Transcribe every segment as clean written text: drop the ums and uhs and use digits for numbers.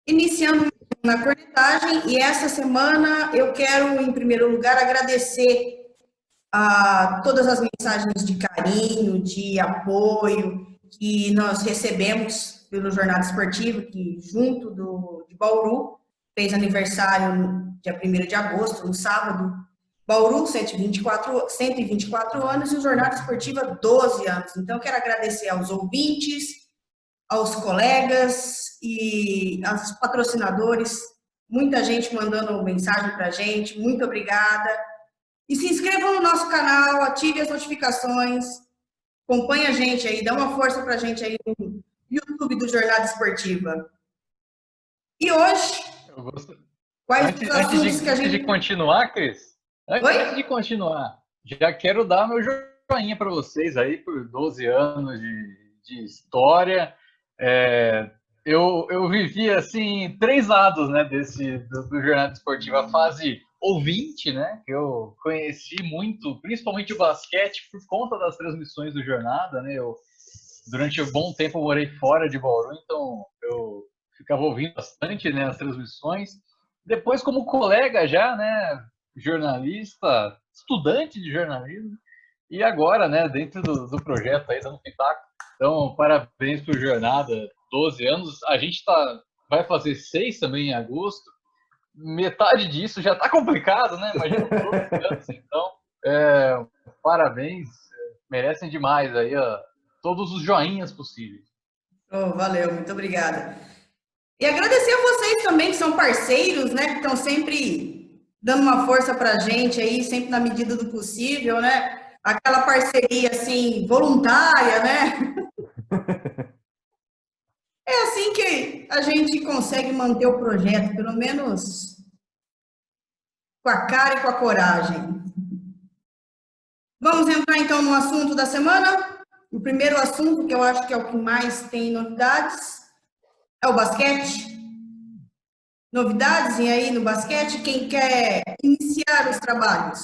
Iniciando na cornetagem, e essa semana eu quero, em primeiro lugar, agradecer a todas as mensagens de carinho, de apoio que nós recebemos pelo Jornada Esportiva, que junto de Bauru, fez aniversário dia 1º de agosto, no sábado. Bauru, 124 anos, e o Jornada Esportiva, 12 anos. Então, eu quero agradecer aos ouvintes, aos colegas e aos patrocinadores. Muita gente mandando mensagem para a gente. Muito obrigada. E se inscrevam no nosso canal, ative as notificações, acompanhe a gente aí, dá uma força para a gente aí no YouTube do Jornada Esportiva. E hoje, quais os assuntos que a gente... Antes de continuar, Cris, antes de continuar, já quero dar meu joinha para vocês aí por 12 anos de história. Eu vivi, assim, 3 lados, né, do Jornada Esportiva. A fase ouvinte, né, que eu conheci muito, principalmente o basquete, por conta das transmissões do Jornada, né. Durante um bom tempo, eu morei fora de Bauru, então eu ficava ouvindo bastante, né, as transmissões. Depois, como colega já, né, jornalista, estudante de jornalismo, e agora, né, dentro do projeto aí, dando pitaco. Então, parabéns por Jornada, 12 anos. A gente vai fazer 6 também em agosto. Metade disso já está complicado, né? Imagina 12 anos, então, parabéns, merecem demais aí, ó, todos os joinhas possíveis. Oh, valeu, muito obrigada. E agradecer a vocês também, que são parceiros, né, que estão sempre dando uma força para a gente aí, sempre na medida do possível, né? Aquela parceria, assim, voluntária, né? É assim que a gente consegue manter o projeto, pelo menos com a cara e com a coragem. Vamos entrar, então, no assunto da semana. O primeiro assunto, que eu acho que é o que mais tem novidades, é o basquete. Novidades, e aí no basquete, quem quer iniciar os trabalhos?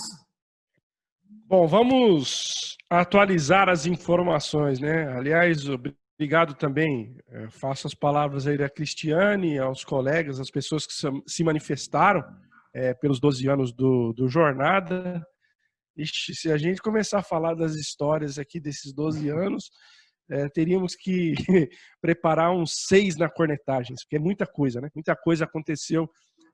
Bom, vamos atualizar as informações, né? Aliás, obrigado também, faço as palavras aí da Cristiane, aos colegas, às pessoas que se manifestaram pelos 12 anos do Jornada. Ixi, se a gente começar a falar das histórias aqui desses 12 anos, teríamos que preparar uns 6 na cornetagem, porque é muita coisa, né? Muita coisa aconteceu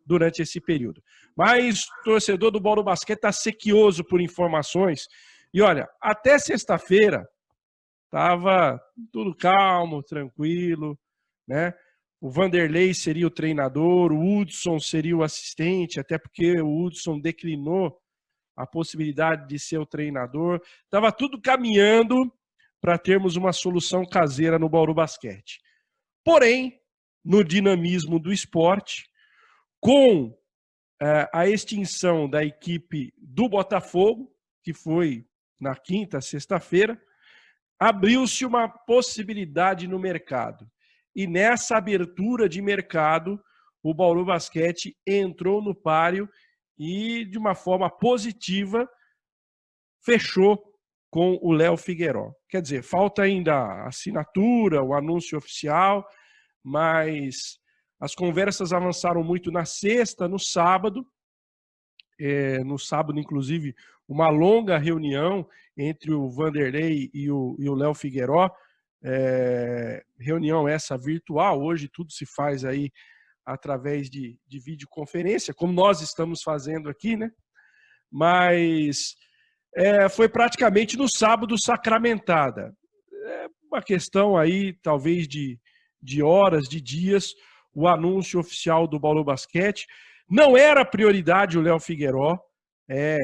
durante esse período. Mas o torcedor do Bauru Basquete está sequioso por informações. E olha, até sexta-feira estava tudo calmo, tranquilo, né? O Vanderlei seria o treinador, o Hudson seria o assistente, até porque o Hudson declinou a possibilidade de ser o treinador. Estava tudo caminhando para termos uma solução caseira no Bauru Basquete. Porém, no dinamismo do esporte, com a extinção da equipe do Botafogo, que foi na quinta, sexta-feira, abriu-se uma possibilidade no mercado. E nessa abertura de mercado, o Bauru Basquete entrou no páreo e, de uma forma positiva, fechou com o Léo Figueiró. Quer dizer, falta ainda a assinatura, o anúncio oficial, mas as conversas avançaram muito na sexta, no sábado, inclusive, uma longa reunião entre o Vanderlei e o Léo Figueiró, reunião essa virtual, hoje tudo se faz aí através de videoconferência, como nós estamos fazendo aqui, né? Mas foi praticamente no sábado sacramentada. Uma questão aí, talvez, de horas, de dias, o anúncio oficial do Bauru Basquete. Não era prioridade o Léo Figueiró,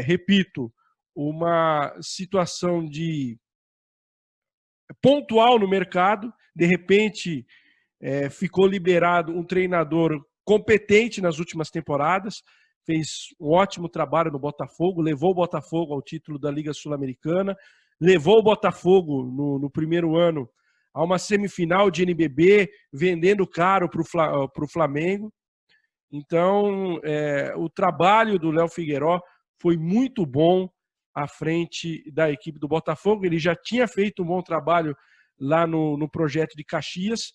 repito, uma situação de pontual no mercado, de repente ficou liberado um treinador competente nas últimas temporadas, fez um ótimo trabalho no Botafogo, levou o Botafogo ao título da Liga Sul-Americana, levou o Botafogo no primeiro ano a uma semifinal de NBB, vendendo caro para o Flamengo. Então, o trabalho do Léo Figueiró foi muito bom à frente da equipe do Botafogo. Ele já tinha feito um bom trabalho lá no projeto de Caxias.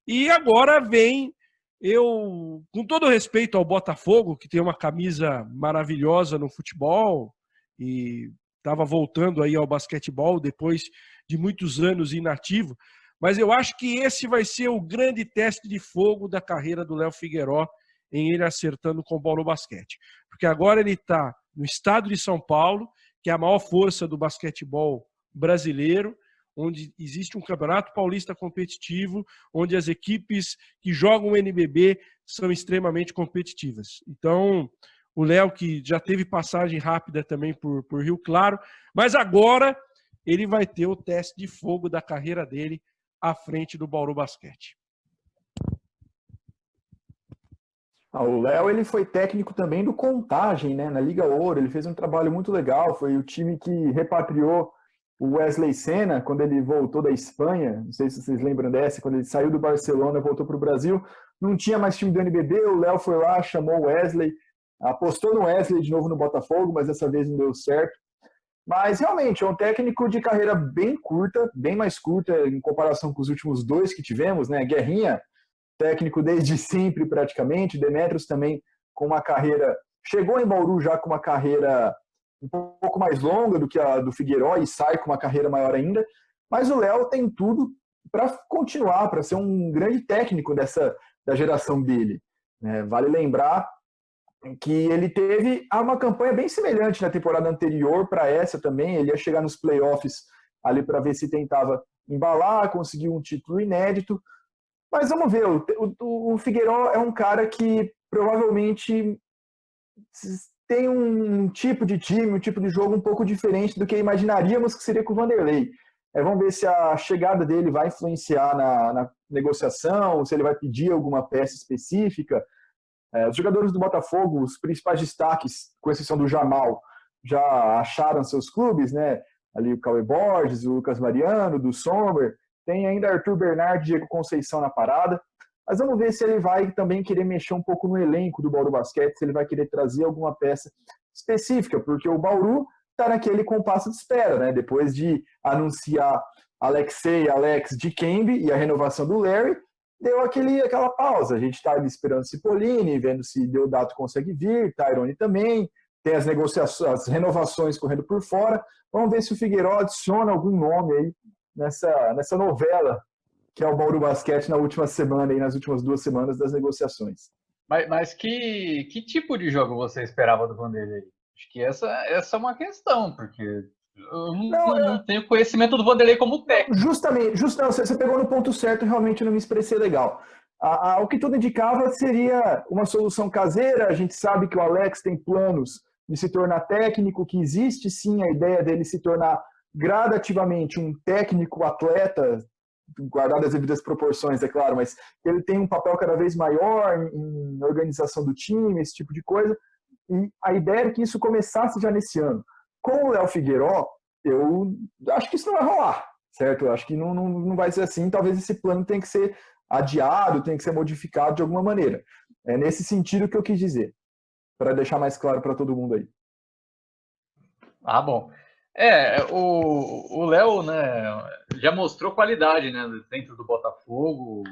E agora vem eu, com todo respeito ao Botafogo, que tem uma camisa maravilhosa no futebol e estava voltando aí ao basquetebol depois de muitos anos inativo, mas eu acho que esse vai ser o grande teste de fogo da carreira do Léo Figueiró, em ele acertando com o Bauru Basquete. Porque agora ele está no estado de São Paulo, que é a maior força do basquetebol brasileiro, onde existe um campeonato paulista competitivo, onde as equipes que jogam o NBB são extremamente competitivas. Então, o Léo, que já teve passagem rápida também por Rio Claro, mas agora ele vai ter o teste de fogo da carreira dele à frente do Bauru Basquete. O Léo, ele foi técnico também do Contagem, né, na Liga Ouro. Ele fez um trabalho muito legal. Foi o time que repatriou o Wesley Senna quando ele voltou da Espanha. Não sei se vocês lembram dessa. Quando ele saiu do Barcelona, voltou para o Brasil. Não tinha mais time do NBB. O Léo foi lá, chamou o Wesley, apostou no Wesley de novo no Botafogo, mas dessa vez não deu certo. Mas realmente é um técnico de carreira bem curta, bem mais curta em comparação com os últimos dois que tivemos, né? Guerrinha, técnico desde sempre praticamente, Demetrios também com uma carreira, chegou em Bauru já com uma carreira um pouco mais longa do que a do Figueiró e sai com uma carreira maior ainda, mas o Léo tem tudo para continuar, para ser um grande técnico da geração dele. Vale lembrar que ele teve uma campanha bem semelhante na temporada anterior para essa também, ele ia chegar nos playoffs ali para ver se tentava embalar, conseguir um título inédito. Mas vamos ver, o Figueiró é um cara que provavelmente tem um tipo de time, um tipo de jogo um pouco diferente do que imaginaríamos que seria com o Vanderlei. Vamos ver se a chegada dele vai influenciar na negociação, se ele vai pedir alguma peça específica. Os jogadores do Botafogo, os principais destaques, com exceção do Jamal, já acharam seus clubes, né? Ali o Cauê Borges, o Lucas Mariano, do Sommer. Tem ainda Arthur Bernardo e Diego Conceição na parada. Mas vamos ver se ele vai também querer mexer um pouco no elenco do Bauru Basquete, se ele vai querer trazer alguma peça específica, porque o Bauru está naquele compasso de espera, né? Depois de anunciar Alexei, Alex, Dikembe e a renovação do Larry, deu aquela pausa. A gente está esperando Cipollini, vendo se Deodato consegue vir, Tyrone também, tem as negociações, as renovações correndo por fora. Vamos ver se o Figueiró adiciona algum nome aí nessa novela que é o Bauru Basquete na última semana e nas últimas 2 semanas das negociações. Mas que tipo de jogo você esperava do Vanderlei? Acho que essa é uma questão, porque eu não tenho conhecimento do Vanderlei como técnico. Justamente, você pegou no ponto certo, realmente não me expressei legal. O que tudo indicava seria uma solução caseira. A gente sabe que o Alex tem planos de se tornar técnico, que existe sim a ideia dele se tornar gradativamente um técnico atleta, guardado as devidas proporções, é claro, mas ele tem um papel cada vez maior em organização do time, esse tipo de coisa, e a ideia é que isso começasse já nesse ano. Com o Léo Figueiró, eu acho que isso não vai rolar, certo? Eu acho que não vai ser assim, talvez esse plano tenha que ser adiado, tenha que ser modificado de alguma maneira. É nesse sentido que eu quis dizer, para deixar mais claro para todo mundo aí. Bom. O Léo, né, já mostrou qualidade, né, dentro do Botafogo.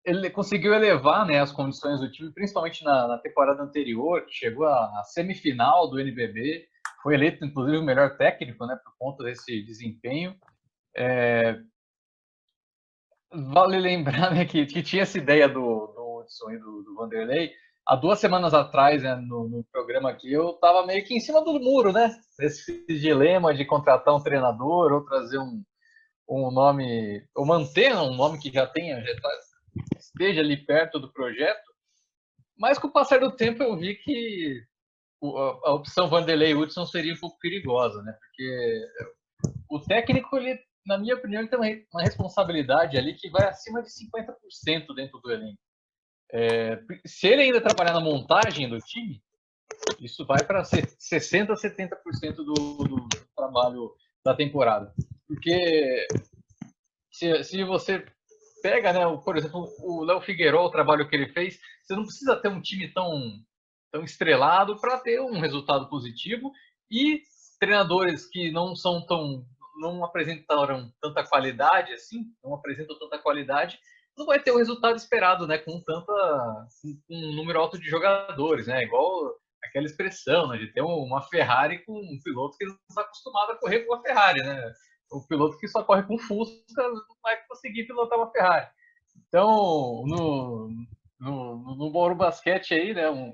Ele conseguiu elevar, né, as condições do time, principalmente na temporada anterior, que chegou à semifinal do NBB. Foi eleito, inclusive, o melhor técnico, né, por conta desse desempenho. Vale lembrar, né, que tinha essa ideia do Hudson e do Vanderlei. Há 2 semanas atrás, né, no programa aqui, eu estava meio que em cima do muro, né? Esse dilema de contratar um treinador ou trazer um nome, ou manter um nome que já esteja ali perto do projeto. Mas com o passar do tempo eu vi que a opção Vanderlei Hudson seria um pouco perigosa, né? Porque o técnico, ele, na minha opinião, ele tem uma responsabilidade ali que vai acima de 50% dentro do elenco. Se ele ainda trabalhar na montagem do time, isso vai para 60%, 70% do trabalho da temporada. Porque se você pega, né, por exemplo, o Léo Figueiró, o trabalho que ele fez, você não precisa ter um time tão estrelado para ter um resultado positivo, e treinadores que não apresentaram tanta qualidade assim, não apresentam tanta qualidade, não vai ter o resultado esperado, né? Com um número alto de jogadores, né? Igual aquela expressão, né, de ter uma Ferrari com um piloto que não está acostumado a correr com uma Ferrari, né? O piloto que só corre com Fusca não vai conseguir pilotar uma Ferrari. Então, no Bauru Basquete aí, né, um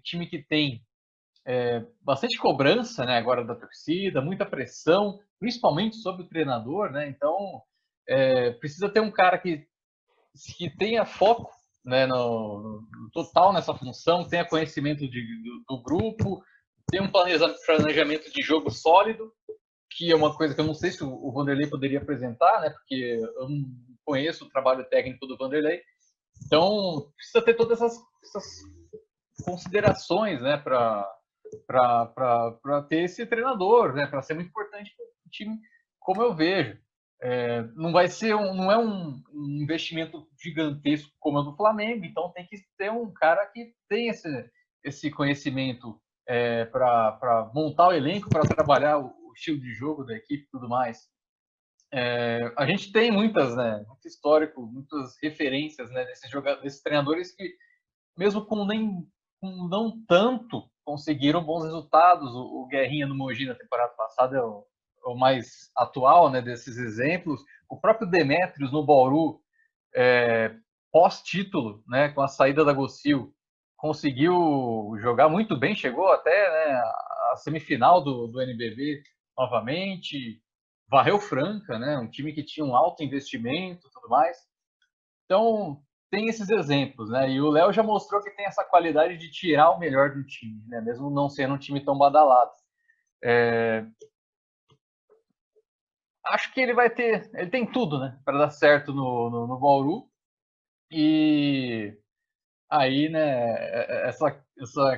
time que tem bastante cobrança, né, agora da torcida, muita pressão, principalmente sobre o treinador, né? Então, precisa ter um cara que tenha foco, né, no total nessa função, tenha conhecimento do grupo, tenha um planejamento de jogo sólido, que é uma coisa que eu não sei se o Vanderlei poderia apresentar, né, porque eu não conheço o trabalho técnico do Vanderlei. Então, precisa ter todas essas considerações, né, para ter esse treinador, né, para ser muito importante para o time, como eu vejo. Não é um investimento gigantesco como é o do Flamengo, então tem que ter um cara que tem esse conhecimento para montar o elenco, para trabalhar o estilo de jogo da equipe e tudo mais. A gente tem muito histórico, muitas referências, né, desses treinadores que, mesmo com não tanto, conseguiram bons resultados. O Guerrinha no Mogi na temporada passada é o mais atual, né, desses exemplos. O próprio Demetrios no Bauru, pós-título, né, com a saída da Gocil, conseguiu jogar muito bem, chegou até, né, a semifinal do NBB novamente, varreu Franca, né, um time que tinha um alto investimento e tudo mais. Então, tem esses exemplos, né? E o Léo já mostrou que tem essa qualidade de tirar o melhor do time, né? Mesmo não sendo um time tão badalado. Acho que ele tem tudo, né, para dar certo no Bauru. E aí, né, essa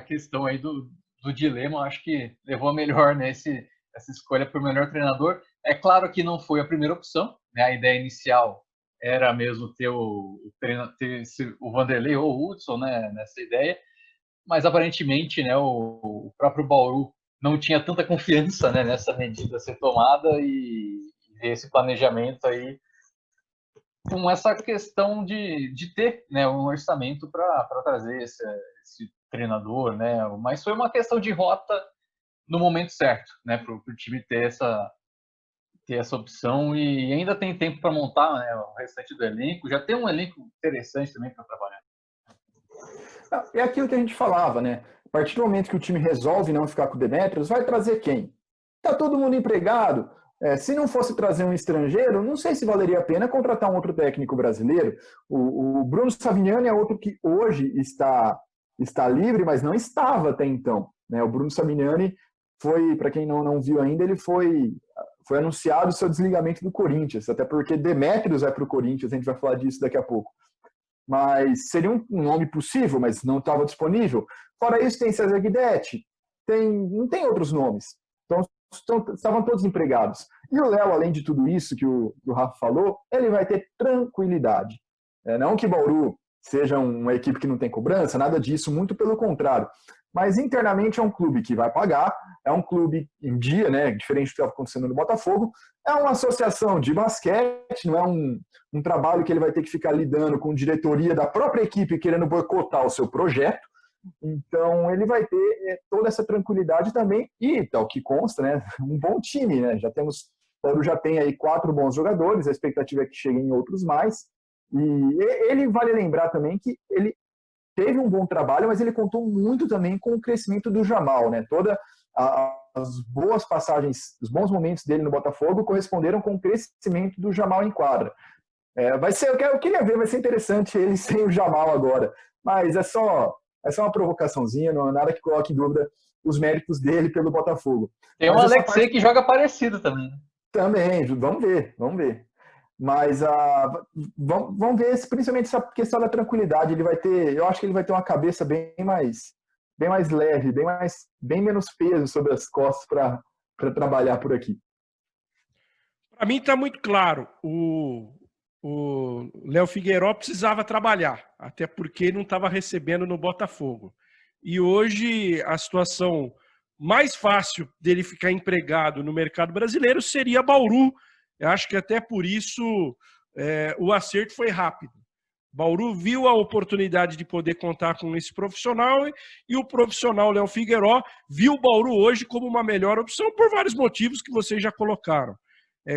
questão aí do dilema, acho que levou a melhor, né, essa escolha para o melhor treinador. É claro que não foi a primeira opção, né? A ideia inicial era mesmo ter o Vanderlei ou o Hudson, né, nessa ideia, mas aparentemente, né, o próprio Bauru não tinha tanta confiança, né, nessa medida a ser tomada e esse planejamento aí, com essa questão de ter, né, um orçamento para trazer esse treinador, né? Mas foi uma questão de rota no momento certo, né, para o time ter essa opção, e ainda tem tempo para montar, né, o restante do elenco. Já tem um elenco interessante também para trabalhar. É aquilo que a gente falava, né? A partir do momento que o time resolve não ficar com o Demetrios, vai trazer quem? Tá todo mundo empregado. Se não fosse trazer um estrangeiro, não sei se valeria a pena contratar um outro técnico brasileiro. O Bruno Savignani é outro que hoje está livre, mas não estava até então, né? O Bruno Savignani foi, para quem não viu ainda, ele foi anunciado o seu desligamento do Corinthians, até porque Demetrios vai para o Corinthians, a gente vai falar disso daqui a pouco. Mas seria um nome possível, mas não estava disponível. Fora isso, tem César Guidetti, não tem outros nomes. Então, estavam todos empregados. E o Léo, além de tudo isso que o Rafa falou, ele vai ter tranquilidade. Não que Bauru seja uma equipe que não tem cobrança, nada disso, muito pelo contrário. Mas internamente é um clube que vai pagar, é um clube em dia, né, diferente do que estava acontecendo no Botafogo, é uma associação de basquete, não é um trabalho que ele vai ter que ficar lidando com diretoria da própria equipe querendo boicotar o seu projeto. Então ele vai ter toda essa tranquilidade também, e tal que consta, né, um bom time, né? O Bauru já tem aí 4 bons jogadores, a expectativa é que cheguem outros mais. E ele vale lembrar também que ele teve um bom trabalho, mas ele contou muito também com o crescimento do Jamal, né? Todas as boas passagens, os bons momentos dele no Botafogo corresponderam com o crescimento do Jamal em quadra. Eu queria ver, vai ser interessante ele sem o Jamal agora, mas é só uma provocaçãozinha, não é nada que coloque em dúvida os méritos dele pelo Botafogo. Tem um Alexei que joga parecido também. Também, vamos ver. Mas vamos ver, principalmente essa questão da tranquilidade. Eu acho que ele vai ter uma cabeça bem mais leve, bem menos peso sobre as costas para trabalhar por aqui. Para mim está muito claro. O Léo Figueiró precisava trabalhar, até porque não estava recebendo no Botafogo. E hoje a situação mais fácil dele ficar empregado no mercado brasileiro seria Bauru. Eu acho que até por isso o acerto foi rápido. Bauru viu a oportunidade de poder contar com esse profissional e o profissional Léo Figueiró viu o Bauru hoje como uma melhor opção por vários motivos que vocês já colocaram.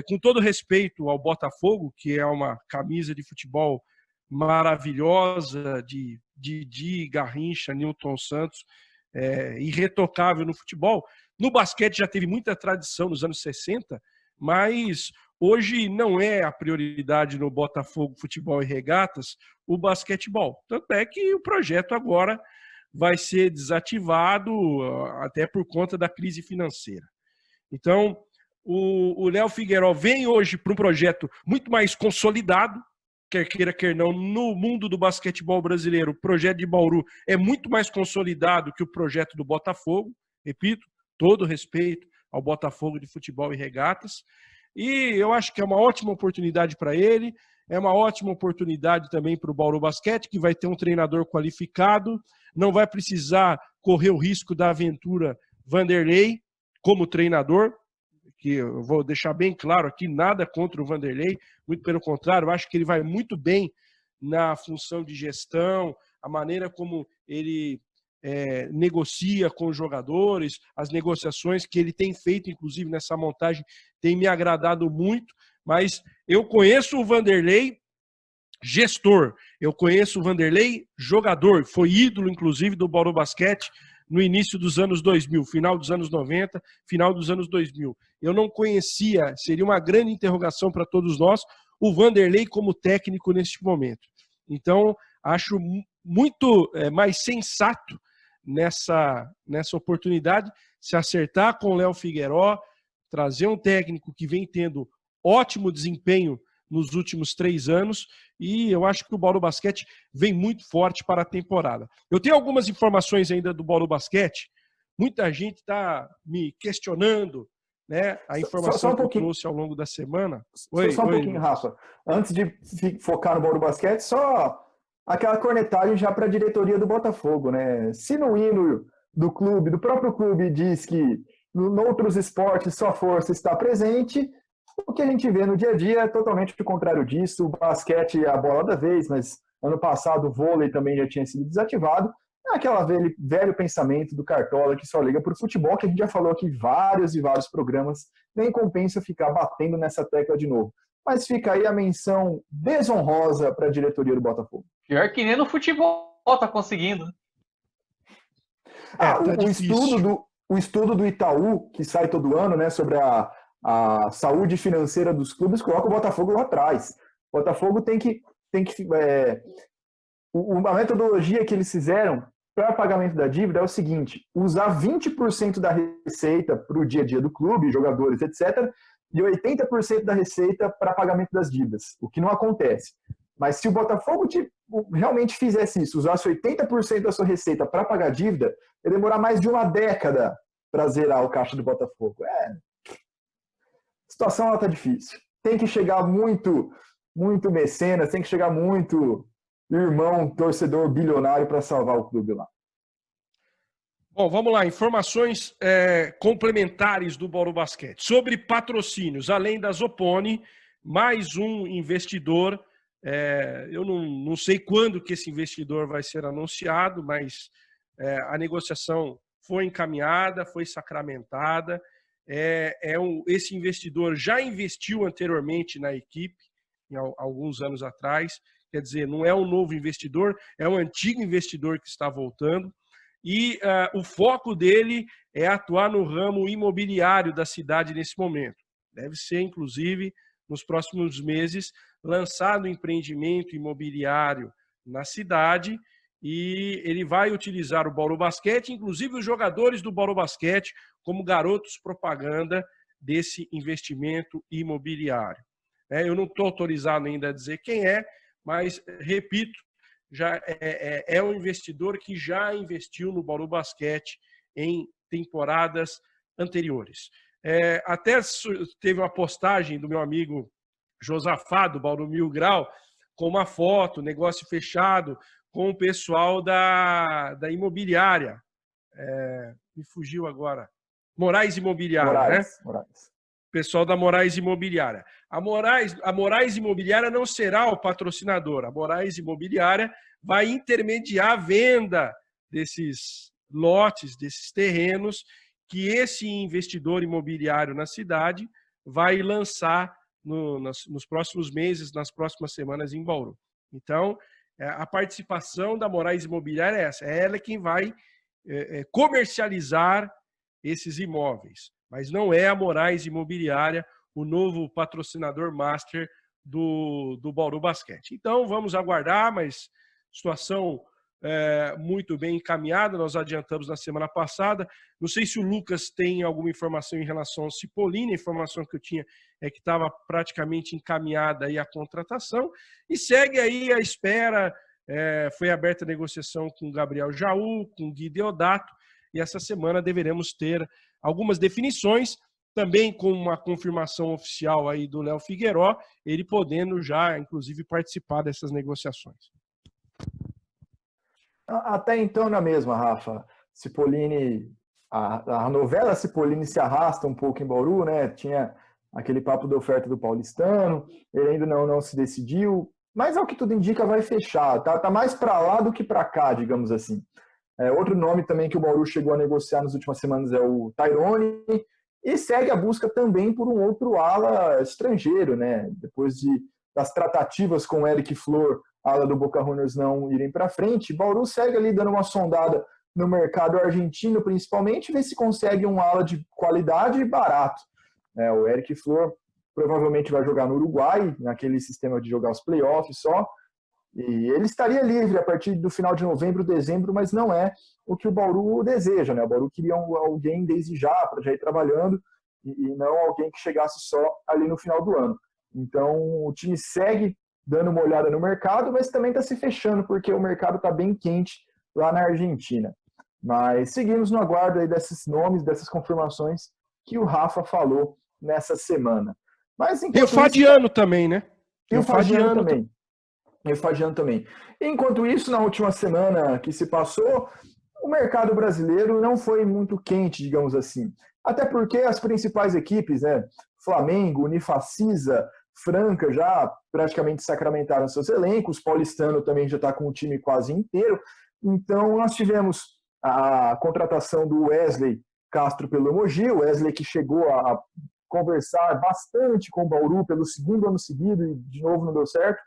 Com todo respeito ao Botafogo, que é uma camisa de futebol maravilhosa, de Didi, Garrincha, Nilton Santos, irretocável no futebol. No basquete já teve muita tradição nos anos 60, mas hoje não é a prioridade no Botafogo Futebol e Regatas o basquetebol. Tanto é que o projeto agora vai ser desativado até por conta da crise financeira. Então, o Léo Figueiró vem hoje para um projeto muito mais consolidado, quer queira, quer não, no mundo do basquetebol brasileiro, o projeto de Bauru é muito mais consolidado que o projeto do Botafogo. Repito, todo respeito ao Botafogo de Futebol e Regatas. E eu acho que é uma ótima oportunidade para ele, é uma ótima oportunidade também para o Bauru Basquete, que vai ter um treinador qualificado, não vai precisar correr o risco da aventura Vanderlei como treinador, que eu vou deixar bem claro aqui, nada contra o Vanderlei, muito pelo contrário, eu acho que ele vai muito bem na função de gestão, a maneira como ele negocia com os jogadores, as negociações que ele tem feito, inclusive nessa montagem, tem me agradado muito, mas eu conheço o Vanderlei gestor, eu conheço o Vanderlei jogador, foi ídolo, inclusive, do Bauru Basquete, no início dos anos 2000, final dos anos 90, final dos anos 2000. Eu não conhecia, seria uma grande interrogação para todos nós, o Vanderlei como técnico neste momento. Então, acho muito mais sensato nessa oportunidade se acertar com o Léo Figueiró, trazer um técnico que vem tendo ótimo desempenho nos últimos 3 anos, e eu acho que o Bauru Basquete vem muito forte para a temporada. Eu tenho algumas informações ainda do Bauru Basquete, muita gente está me questionando, né, a informação que eu trouxe ao longo da semana. Só um pouquinho, Rafa. Antes de focar no Bauru Basquete, só aquela cornetagem já para a diretoria do Botafogo, né? Se no hino do clube, do próprio clube, diz que em outros esportes só força está presente, o que a gente vê no dia a dia é totalmente o contrário disso. O basquete é a bola da vez, mas ano passado o vôlei também já tinha sido desativado. É aquele velho pensamento do Cartola que só liga para o futebol, que a gente já falou aqui vários e vários programas, nem compensa ficar batendo nessa tecla de novo. Mas fica aí a menção desonrosa para a diretoria do Botafogo. Pior que nem no futebol tá conseguindo. Tá o estudo do Itaú, que sai todo ano, né, sobre a saúde financeira dos clubes, coloca o Botafogo lá atrás. O Botafogo tem que a metodologia que eles fizeram para pagamento da dívida é o seguinte: usar 20% da receita para o dia a dia do clube, jogadores, etc., e 80% da receita para pagamento das dívidas, o que não acontece. Mas se o Botafogo realmente fizesse isso, usasse 80% da sua receita para pagar dívida, ia demorar mais de uma década para zerar o caixa do Botafogo. A situação está difícil. Tem que chegar muito mecenas, tem que chegar muito irmão torcedor bilionário para salvar o clube lá. Bom, vamos lá. Informações complementares do Bauru Basquete. Sobre patrocínios, além da Zoponi, mais um investidor. Eu não sei quando que esse investidor vai ser anunciado, mas a negociação foi encaminhada, foi sacramentada. Esse investidor já investiu anteriormente na equipe, alguns anos atrás. Quer dizer, não é um novo investidor, é um antigo investidor que está voltando. E o foco dele é atuar no ramo imobiliário da cidade nesse momento. Deve ser, inclusive, nos próximos meses, lançado um empreendimento imobiliário na cidade, e ele vai utilizar o Bauru Basquete, inclusive os jogadores do Bauru Basquete, como garotos propaganda desse investimento imobiliário. Eu não estou autorizado ainda a dizer quem é, mas, repito, já é um investidor que já investiu no Bauru Basquete em temporadas anteriores. Até teve uma postagem do meu amigo Josafá, do Bauru Mil Grau, com uma foto, negócio fechado, com o pessoal da imobiliária. Me fugiu agora. Moraes Imobiliária, Moraes. pessoal da Moraes Imobiliária. A Moraes Imobiliária não será o patrocinador. A Moraes Imobiliária vai intermediar a venda desses lotes, desses terrenos, que esse investidor imobiliário na cidade vai lançar nos próximos meses, nas próximas semanas em Bauru. Então, a participação da Moraes Imobiliária é essa. É ela quem vai comercializar esses imóveis. Mas não é a Moraes Imobiliária o novo patrocinador master do Bauru Basquete. Então, vamos aguardar, mas situação muito bem encaminhada, nós adiantamos na semana passada. Não sei se o Lucas tem alguma informação em relação ao Cipollini, a informação que eu tinha é que estava praticamente encaminhada aí a contratação, e segue aí a espera, foi aberta a negociação com o Gabriel Jaú, com o Gui Deodato, e essa semana deveremos ter algumas definições, também com uma confirmação oficial aí do Léo Figueiró, ele podendo já, inclusive, participar dessas negociações. Até então, na mesma, Rafa, Cipollini, a novela Cipollini se arrasta um pouco em Bauru, né? Tinha aquele papo da oferta do Paulistano, ele ainda não se decidiu, mas ao que tudo indica vai fechar, tá mais para lá do que para cá, digamos assim. Outro nome também que o Bauru chegou a negociar nas últimas semanas é o Tyrone, e segue a busca também por um outro ala estrangeiro, né? Depois das tratativas com o Eric Flor, ala do Boca Juniors, não irem para frente, Bauru segue ali dando uma sondada no mercado argentino, principalmente, ver se consegue um ala de qualidade e barato. O Eric Flor provavelmente vai jogar no Uruguai, naquele sistema de jogar os playoffs só, e ele estaria livre a partir do final de novembro, dezembro, mas não é o que o Bauru deseja, né? O Bauru queria alguém desde já, para já ir trabalhando, e não alguém que chegasse só ali no final do ano. Então, o time segue dando uma olhada no mercado, mas também está se fechando, porque o mercado está bem quente lá na Argentina. Mas seguimos no aguardo aí desses nomes, dessas confirmações que o Rafa falou nessa semana. Mas, e o Fadiano também, né? E o Fadiano também. E o Fadiano também. Enquanto isso, na última semana que se passou, o mercado brasileiro não foi muito quente, digamos assim. Até porque as principais equipes, né, Flamengo, Unifacisa, Franca, já praticamente sacramentaram seus elencos, Paulistano também já está com o time quase inteiro. Então, nós tivemos a contratação do Wesley Castro pelo Mogi, o Wesley que chegou a conversar bastante com o Bauru pelo segundo ano seguido e de novo não deu certo,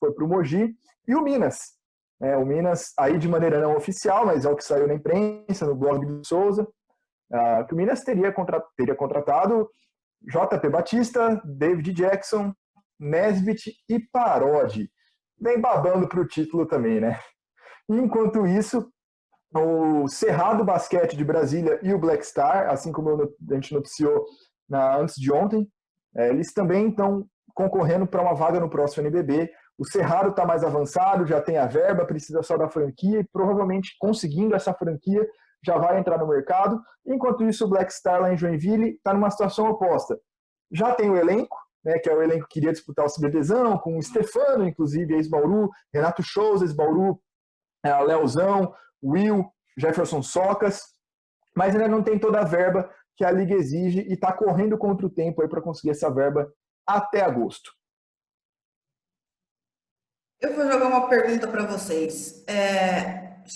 foi para o Mogi. E o Minas, o Minas aí de maneira não oficial, mas é o que saiu na imprensa, no blog do Souza, que o Minas teria contratado JP Batista, David Jackson, Nesbitt e Parodi. Vem babando para o título também, né? Enquanto isso, o Cerrado Basquete de Brasília e o Black Star, assim como a gente noticiou antes de ontem, eles também estão concorrendo para uma vaga no próximo NBB. O Cerrado está mais avançado, já tem a verba, precisa só da franquia e provavelmente conseguindo essa franquia já vai entrar no mercado. Enquanto isso, o Black Star lá em Joinville está numa situação oposta. Já tem o elenco, né, que é o elenco que iria disputar o CBTzão, com o Stefano, inclusive, ex-Bauru, Renato Shows, ex-Bauru, Leozão, Will, Jefferson Socas, mas ainda não tem toda a verba que a Liga exige e está correndo contra o tempo para conseguir essa verba até agosto. Eu vou jogar uma pergunta para vocês.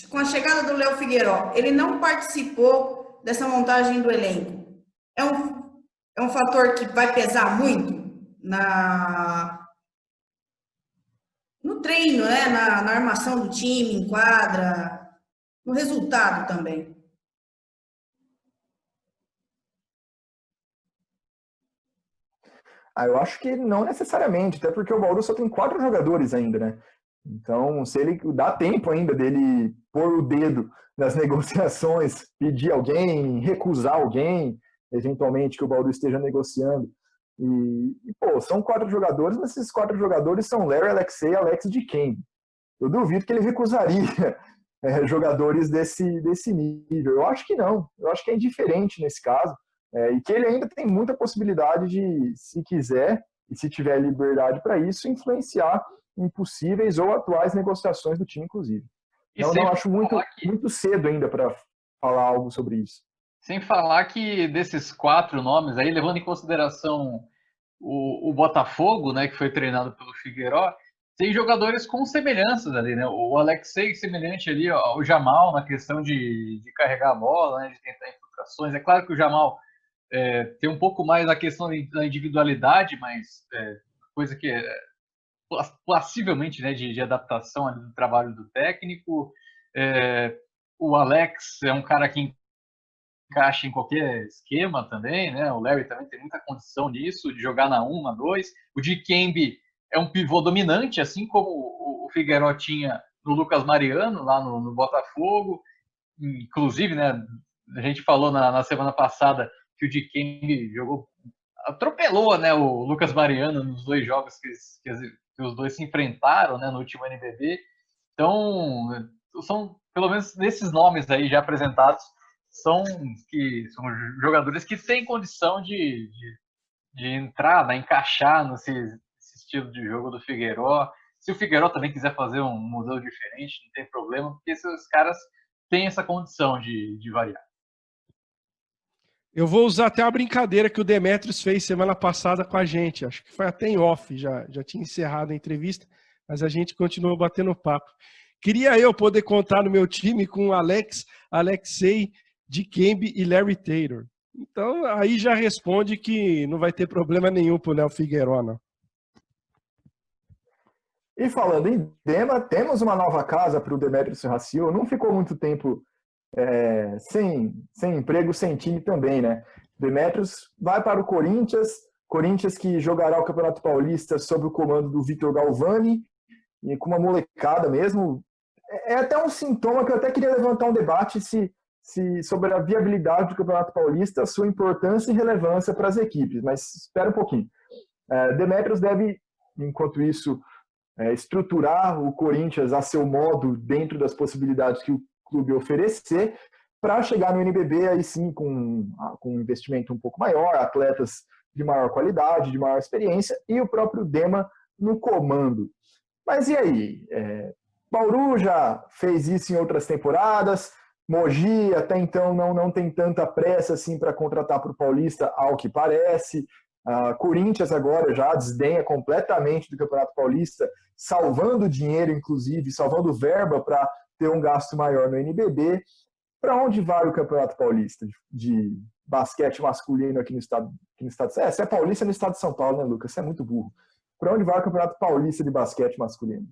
Com a chegada do Léo Figueiró, ele não participou dessa montagem do elenco. É um fator que vai pesar muito no treino, né? na armação do time, em quadra, no resultado também. Eu acho que não necessariamente, até porque o Bauru só tem 4 jogadores ainda, né? Então, se ele dá tempo ainda dele pôr o dedo nas negociações, pedir alguém, recusar alguém, eventualmente que o Bauru esteja negociando. Pô, são 4 jogadores, mas esses 4 jogadores são Larry, Alexei e Alex de Kembe. Eu duvido que ele recusaria jogadores desse nível. Eu acho que não. Eu acho que é indiferente nesse caso. E que ele ainda tem muita possibilidade de, se quiser, e se tiver liberdade para isso, influenciar em possíveis ou atuais negociações do time, inclusive. Então, eu acho muito cedo ainda para falar algo sobre isso. Sem falar que desses 4 nomes aí, levando em consideração o Botafogo, né, que foi treinado pelo Figueiró, tem jogadores com semelhanças ali, né? O Alexei semelhante ali ao Jamal na questão de carregar a bola, né, de tentar infiltrações. É claro que o Jamal tem um pouco mais a questão da individualidade, mas coisa que é possivelmente, né, de adaptação ali do trabalho do técnico. O Alex é um cara que encaixa em qualquer esquema também, né? O Larry também tem muita condição nisso, de jogar na 1, na 2. O Dikembe é um pivô dominante, assim como o Figueiró tinha no Lucas Mariano, lá no Botafogo. Inclusive, né, a gente falou na semana passada que o Dikembe atropelou, né, o Lucas Mariano nos 2 jogos que os dois se enfrentaram, né, no último NBB. Então, são, pelo menos nesses nomes aí já apresentados, são jogadores que têm condição de entrar, né, encaixar nesse estilo de jogo do Figueiró. Se o Figueiró também quiser fazer um modelo diferente, não tem problema, porque esses caras têm essa condição de variar. Eu vou usar até uma brincadeira que o Demetrios fez semana passada com a gente. Acho que foi até em off, já tinha encerrado a entrevista, mas a gente continuou batendo papo. Queria eu poder contar no meu time com Alex, Alexei, Dikembe e Larry Taylor. Então, aí já responde que não vai ter problema nenhum pro Léo Figueiró, não. E falando em Dema, temos uma nova casa para o Demetrios Serracil. Não ficou muito tempo sem emprego, sem time também, né? Demetrios vai para o Corinthians que jogará o Campeonato Paulista sob o comando do Vitor Galvani, e com uma molecada mesmo. É até um sintoma que eu até queria levantar um debate sobre a viabilidade do Campeonato Paulista, sua importância e relevância para as equipes, mas espera um pouquinho. Demetrios deve, enquanto isso, estruturar o Corinthians a seu modo, dentro das possibilidades que o clube oferecer, para chegar no NBB aí sim com um investimento um pouco maior, atletas de maior qualidade, de maior experiência, e o próprio Dema no comando. Mas e aí? Bauru já fez isso em outras temporadas, Mogi até então não tem tanta pressa assim para contratar para o Paulista, ao que parece. Corinthians agora já desdenha completamente do Campeonato Paulista, salvando dinheiro, inclusive, salvando verba para ter um gasto maior no NBB. Para onde vai o Campeonato Paulista de basquete masculino aqui no estado? Você é paulista no estado de São Paulo, né, Lucas? Você é muito burro. Para onde vai o Campeonato Paulista de basquete masculino?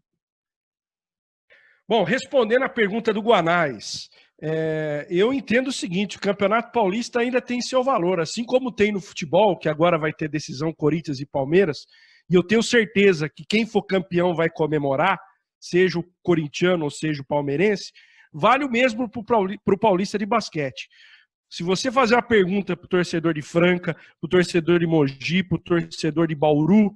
Bom, respondendo a pergunta do Guanais, eu entendo o seguinte: o Campeonato Paulista ainda tem seu valor, assim como tem no futebol, que agora vai ter decisão Corinthians e Palmeiras, e eu tenho certeza que quem for campeão vai comemorar, seja o corintiano ou seja o palmeirense, vale o mesmo para o paulista de basquete. Se você fazer uma pergunta para o torcedor de Franca, para o torcedor de Mogi, para o torcedor de Bauru,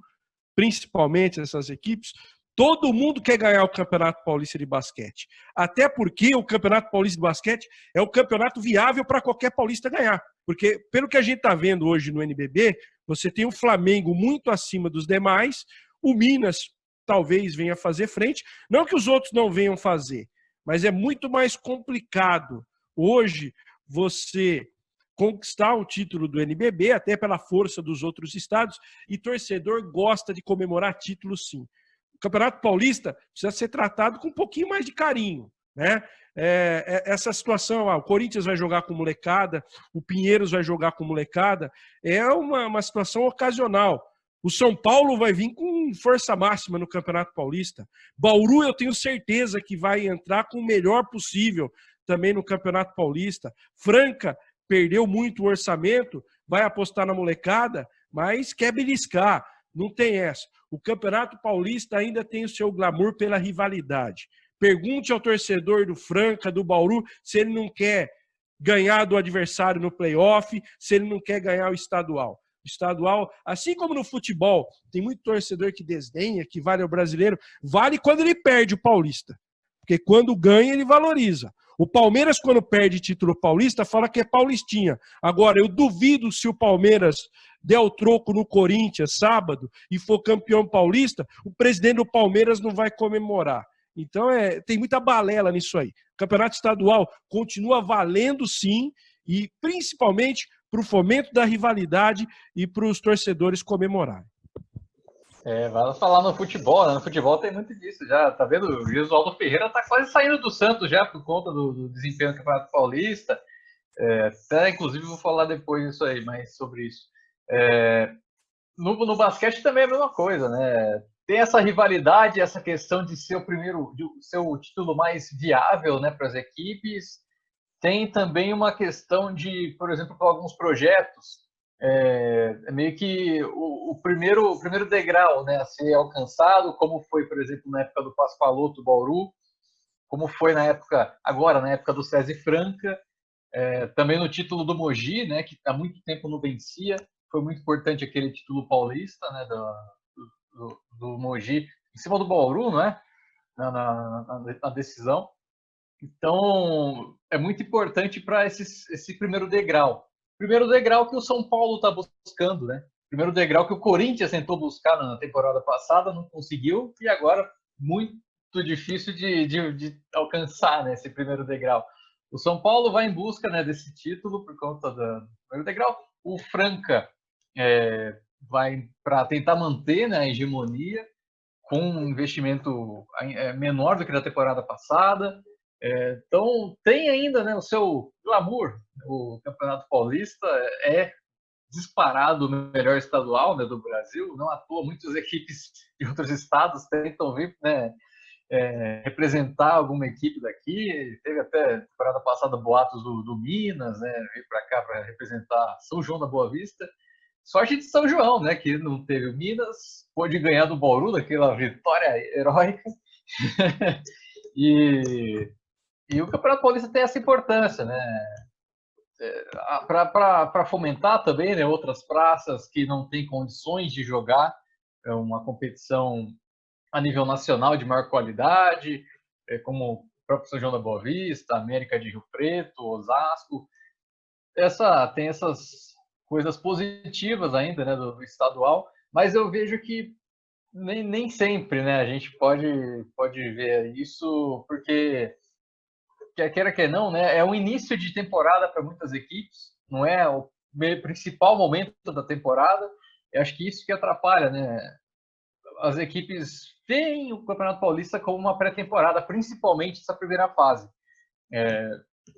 principalmente essas equipes, todo mundo quer ganhar o Campeonato Paulista de Basquete. Até porque o Campeonato Paulista de Basquete é o campeonato viável para qualquer paulista ganhar. Porque, pelo que a gente está vendo hoje no NBB, você tem o Flamengo muito acima dos demais, o Minas talvez venha fazer frente. Não que os outros não venham fazer, mas é muito mais complicado hoje você conquistar o título do NBB, até pela força dos outros estados, e torcedor gosta de comemorar títulos sim. O Campeonato Paulista precisa ser tratado com um pouquinho mais de carinho, né? Essa situação, o Corinthians vai jogar com molecada, o Pinheiros vai jogar com molecada, é uma situação ocasional. O São Paulo vai vir com força máxima no Campeonato Paulista. Bauru, eu tenho certeza que vai entrar com o melhor possível também no Campeonato Paulista. Franca perdeu muito o orçamento, vai apostar na molecada, mas quer beliscar. Não tem essa. O Campeonato Paulista ainda tem o seu glamour pela rivalidade. Pergunte ao torcedor do Franca, do Bauru, se ele não quer ganhar do adversário no playoff, se ele não quer ganhar o estadual. Estadual, assim como no futebol, tem muito torcedor que desdenha, que vale o brasileiro, vale quando ele perde o paulista. Porque quando ganha, ele valoriza. O Palmeiras, quando perde título paulista, fala que é paulistinha. Agora, eu duvido se o Palmeiras der o troco no Corinthians sábado e for campeão paulista, o presidente do Palmeiras não vai comemorar. Então, tem muita balela nisso aí. O campeonato estadual continua valendo sim, e principalmente para o fomento da rivalidade e para os torcedores comemorarem. Vai falar no futebol, né? No futebol tem muito disso já, tá vendo? O Gesualdo Ferreira tá quase saindo do Santos já por conta do desempenho do Campeonato Paulista. Até, inclusive, vou falar depois disso aí, mais sobre isso. No basquete também é a mesma coisa, né? Tem essa rivalidade, essa questão de ser o título mais viável, né, para as equipes. Tem também uma questão de, por exemplo, para alguns projetos, meio que o primeiro degrau, né, a ser alcançado, como foi, por exemplo, na época do Pascoaloto, Bauru, como foi na época do César Franca, também no título do Mogi, né, que há muito tempo não vencia. Foi muito importante aquele título paulista, né, do Mogi, em cima do Bauru, não é? Na decisão. Então, é muito importante para esse primeiro degrau. Primeiro degrau que o São Paulo está buscando, né? Primeiro degrau que o Corinthians tentou buscar na temporada passada, não conseguiu, e agora muito difícil de alcançar, né, esse primeiro degrau. O São Paulo vai em busca, né, desse título por conta do primeiro degrau. O Franca vai para tentar manter, né, a hegemonia com um investimento menor do que na temporada passada. Então, tem ainda, né, o seu glamour. O Campeonato Paulista é disparado o melhor estadual, né, do Brasil. Não à toa, muitas equipes de outros estados tentam vir, né, representar alguma equipe daqui. Teve até temporada passada boatos do Minas, né, vir para cá para representar São João da Boa Vista. Sorte de São João, né, que não teve o Minas, pôde ganhar do Bauru, daquela vitória heróica. E o Campeonato Paulista tem essa importância, né? Para fomentar também, né, outras praças que não têm condições de jogar uma competição a nível nacional de maior qualidade, como o próprio São João da Boa Vista, América de Rio Preto, Osasco. Tem essas coisas positivas ainda, né, do estadual, mas eu vejo que nem sempre, né, a gente pode ver isso, porque queira que não, né, é um início de temporada para muitas equipes, não é o principal momento da temporada. Eu acho que isso que atrapalha, né? As equipes veem o Campeonato Paulista como uma pré-temporada, principalmente essa primeira fase.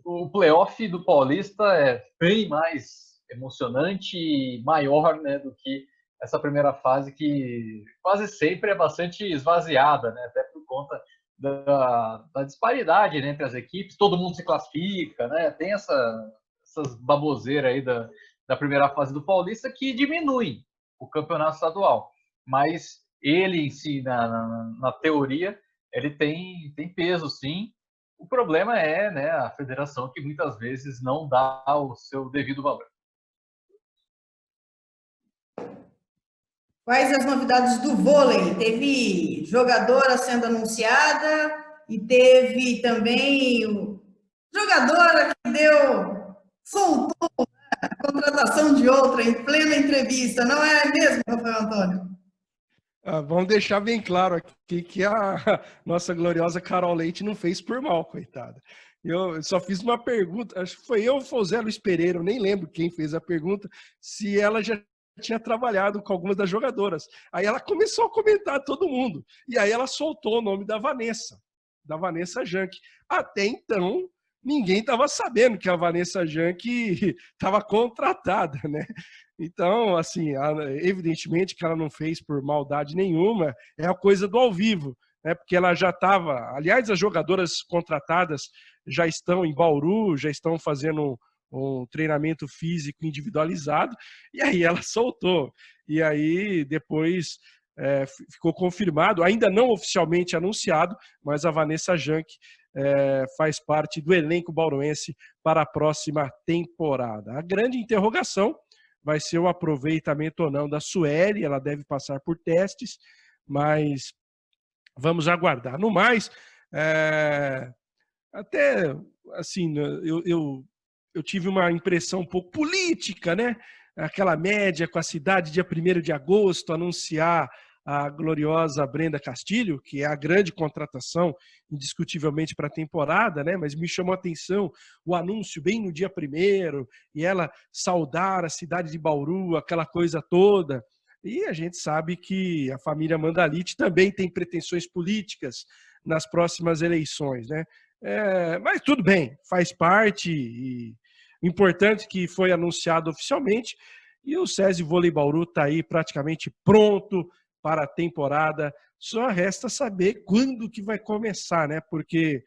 O playoff do Paulista é bem mais emocionante e maior, né, do que essa primeira fase, que quase sempre é bastante esvaziada, né, até por conta da disparidade, né, entre as equipes. Todo mundo se classifica, né, tem essas baboseiras aí da primeira fase do Paulista que diminuem o campeonato estadual. Mas ele em si, na teoria, ele tem peso, sim. O problema é, né, a federação, que muitas vezes não dá o seu devido valor. Quais as novidades do vôlei? Teve jogadora sendo anunciada e teve também jogadora que soltou a contratação de outra em plena entrevista, não é mesmo, Rafael Antônio? Vamos deixar bem claro aqui que a nossa gloriosa Carol Leite não fez por mal, coitada. Eu só fiz uma pergunta, acho que foi eu ou foi o Zé Luiz Pereira, eu nem lembro quem fez a pergunta, se ela já tinha trabalhado com algumas das jogadoras. Aí ela começou a comentar todo mundo. E aí ela soltou o nome da Vanessa Janck. Até então, ninguém estava sabendo que a Vanessa Janck estava contratada, né? Então, assim, evidentemente que ela não fez por maldade nenhuma, é a coisa do ao vivo, né? Porque ela já estava... Aliás, as jogadoras contratadas já estão em Bauru, já estão fazendo um treinamento físico individualizado, e aí ela soltou. E aí, depois, ficou confirmado, ainda não oficialmente anunciado, mas a Vanessa Janck faz parte do elenco bauruense para a próxima temporada. A grande interrogação vai ser o aproveitamento ou não da Sueli, ela deve passar por testes, mas vamos aguardar. No mais, até assim, eu tive uma impressão um pouco política, né? Aquela média com a cidade, dia 1º de agosto, anunciar a gloriosa Brenda Castilho, que é a grande contratação, indiscutivelmente, para a temporada, né? Mas me chamou a atenção o anúncio bem no dia 1º, e ela saudar a cidade de Bauru, aquela coisa toda. E a gente sabe que a família Mandalite também tem pretensões políticas nas próximas eleições, né? Mas tudo bem, faz parte, e o importante é que foi anunciado oficialmente, e o SESI Vôlei Bauru está aí praticamente pronto para a temporada. Só resta saber quando que vai começar, né? Porque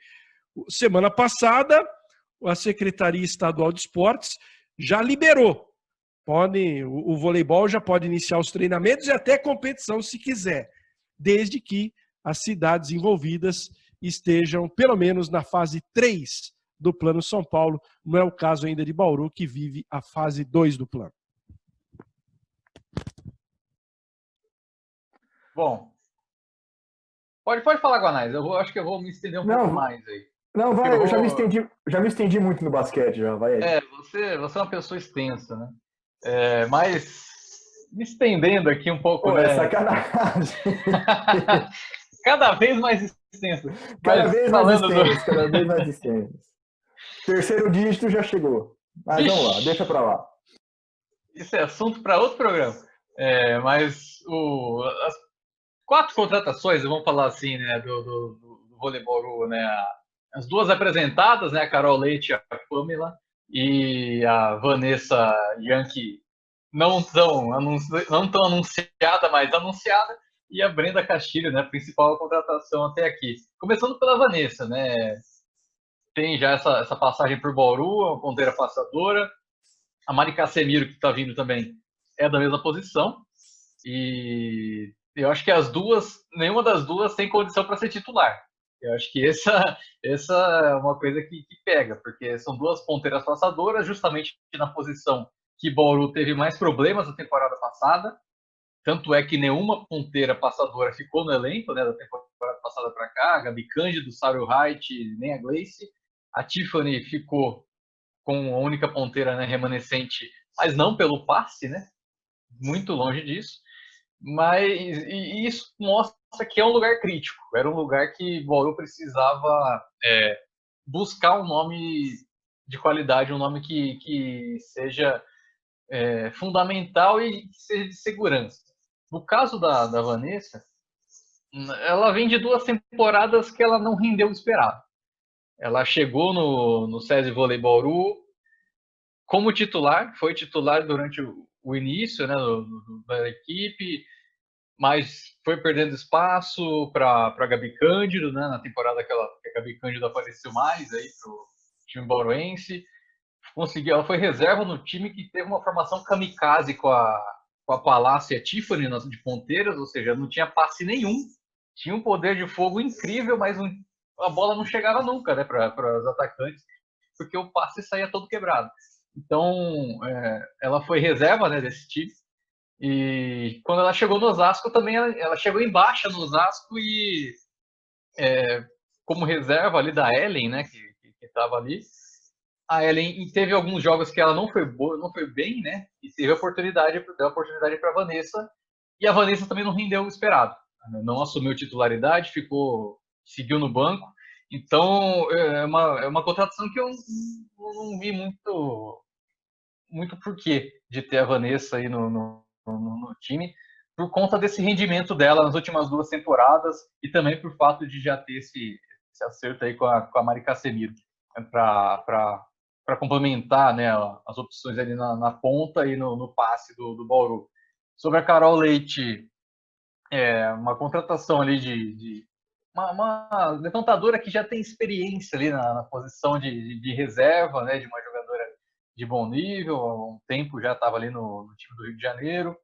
semana passada a Secretaria Estadual de Esportes já liberou. O voleibol já pode iniciar os treinamentos e até competição se quiser, desde que as cidades envolvidas estejam pelo menos na fase 3 do Plano São Paulo. Não é o caso ainda de Bauru, que vive a fase 2 do plano. Bom, pode falar, Guanais. Acho que eu vou me estender um pouco mais aí. Não, vai, eu já me estendi muito no basquete, já, vai aí. Você é uma pessoa extensa, né? Mas me estendendo aqui um pouco, né? É sacanagem. Cada vez mais extenso. Cada vez mais extenso. Terceiro dígito já chegou. Mas vamos lá, deixa pra lá. Isso é assunto para outro programa. Mas as 4 contratações, vamos falar assim, né, do voleibol, né? As 2 apresentadas, né, a Carol Leite e a Pamela, e a Vanessa Yankee, não tão anunciada, mas anunciada, e a Brenda Castilho, né, principal contratação até aqui. Começando pela Vanessa, né, tem já essa passagem por Bauru, uma ponteira passadora. A Mari Casemiro, que está vindo também, é da mesma posição, e eu acho que nenhuma das duas tem condição para ser titular. Eu acho que essa é uma coisa que pega, porque são 2 ponteiras passadoras, justamente na posição que Bauru teve mais problemas na temporada passada. Tanto é que nenhuma ponteira passadora ficou no elenco, né, da temporada passada para cá. A Gabi Cândido, Sário Wright, nem a Gleice. A Tiffany ficou com a única ponteira, né, remanescente, mas não pelo passe, né? Muito longe disso. E isso mostra que é um lugar crítico. Era um lugar que Bauru precisava buscar um nome de qualidade, um nome que seja fundamental e que seja de segurança. No caso da Vanessa, ela vem de 2 temporadas que ela não rendeu o esperado. Ela chegou no SESI Vôlei Bauru como titular, foi titular durante o início, né, da equipe, mas foi perdendo espaço para a Gabi Cândido, né, na temporada que a Gabi Cândido apareceu mais aí para o time bauruense. Ela foi reserva no time que teve uma formação kamikaze com a Palácio e a Tiffany de ponteiras, ou seja, não tinha passe nenhum, tinha um poder de fogo incrível, mas a bola não chegava nunca, né, para os atacantes, porque o passe saía todo quebrado. Então, ela foi reserva, né, desse time. E quando ela chegou no Osasco também, ela chegou em baixa no Osasco e como reserva ali da Ellen, né, que estava ali. A Ellen teve alguns jogos que ela não foi boa, não foi bem, né, e deu a oportunidade para a Vanessa, e a Vanessa também não rendeu o esperado. Não assumiu titularidade, seguiu no banco. Então, é uma contratação que eu não vi muito porquê de ter a Vanessa aí no time, por conta desse rendimento dela nas últimas 2 temporadas e também por fato de já ter esse acerto aí com a Mari Casemiro, para complementar, né, as opções ali na ponta e no passe do Bauru. Sobre a Carol Leite, uma contratação ali de uma levantadora que já tem experiência ali na posição de reserva, né, de uma jogadora de bom nível, há um tempo já estava ali no time do Rio de Janeiro.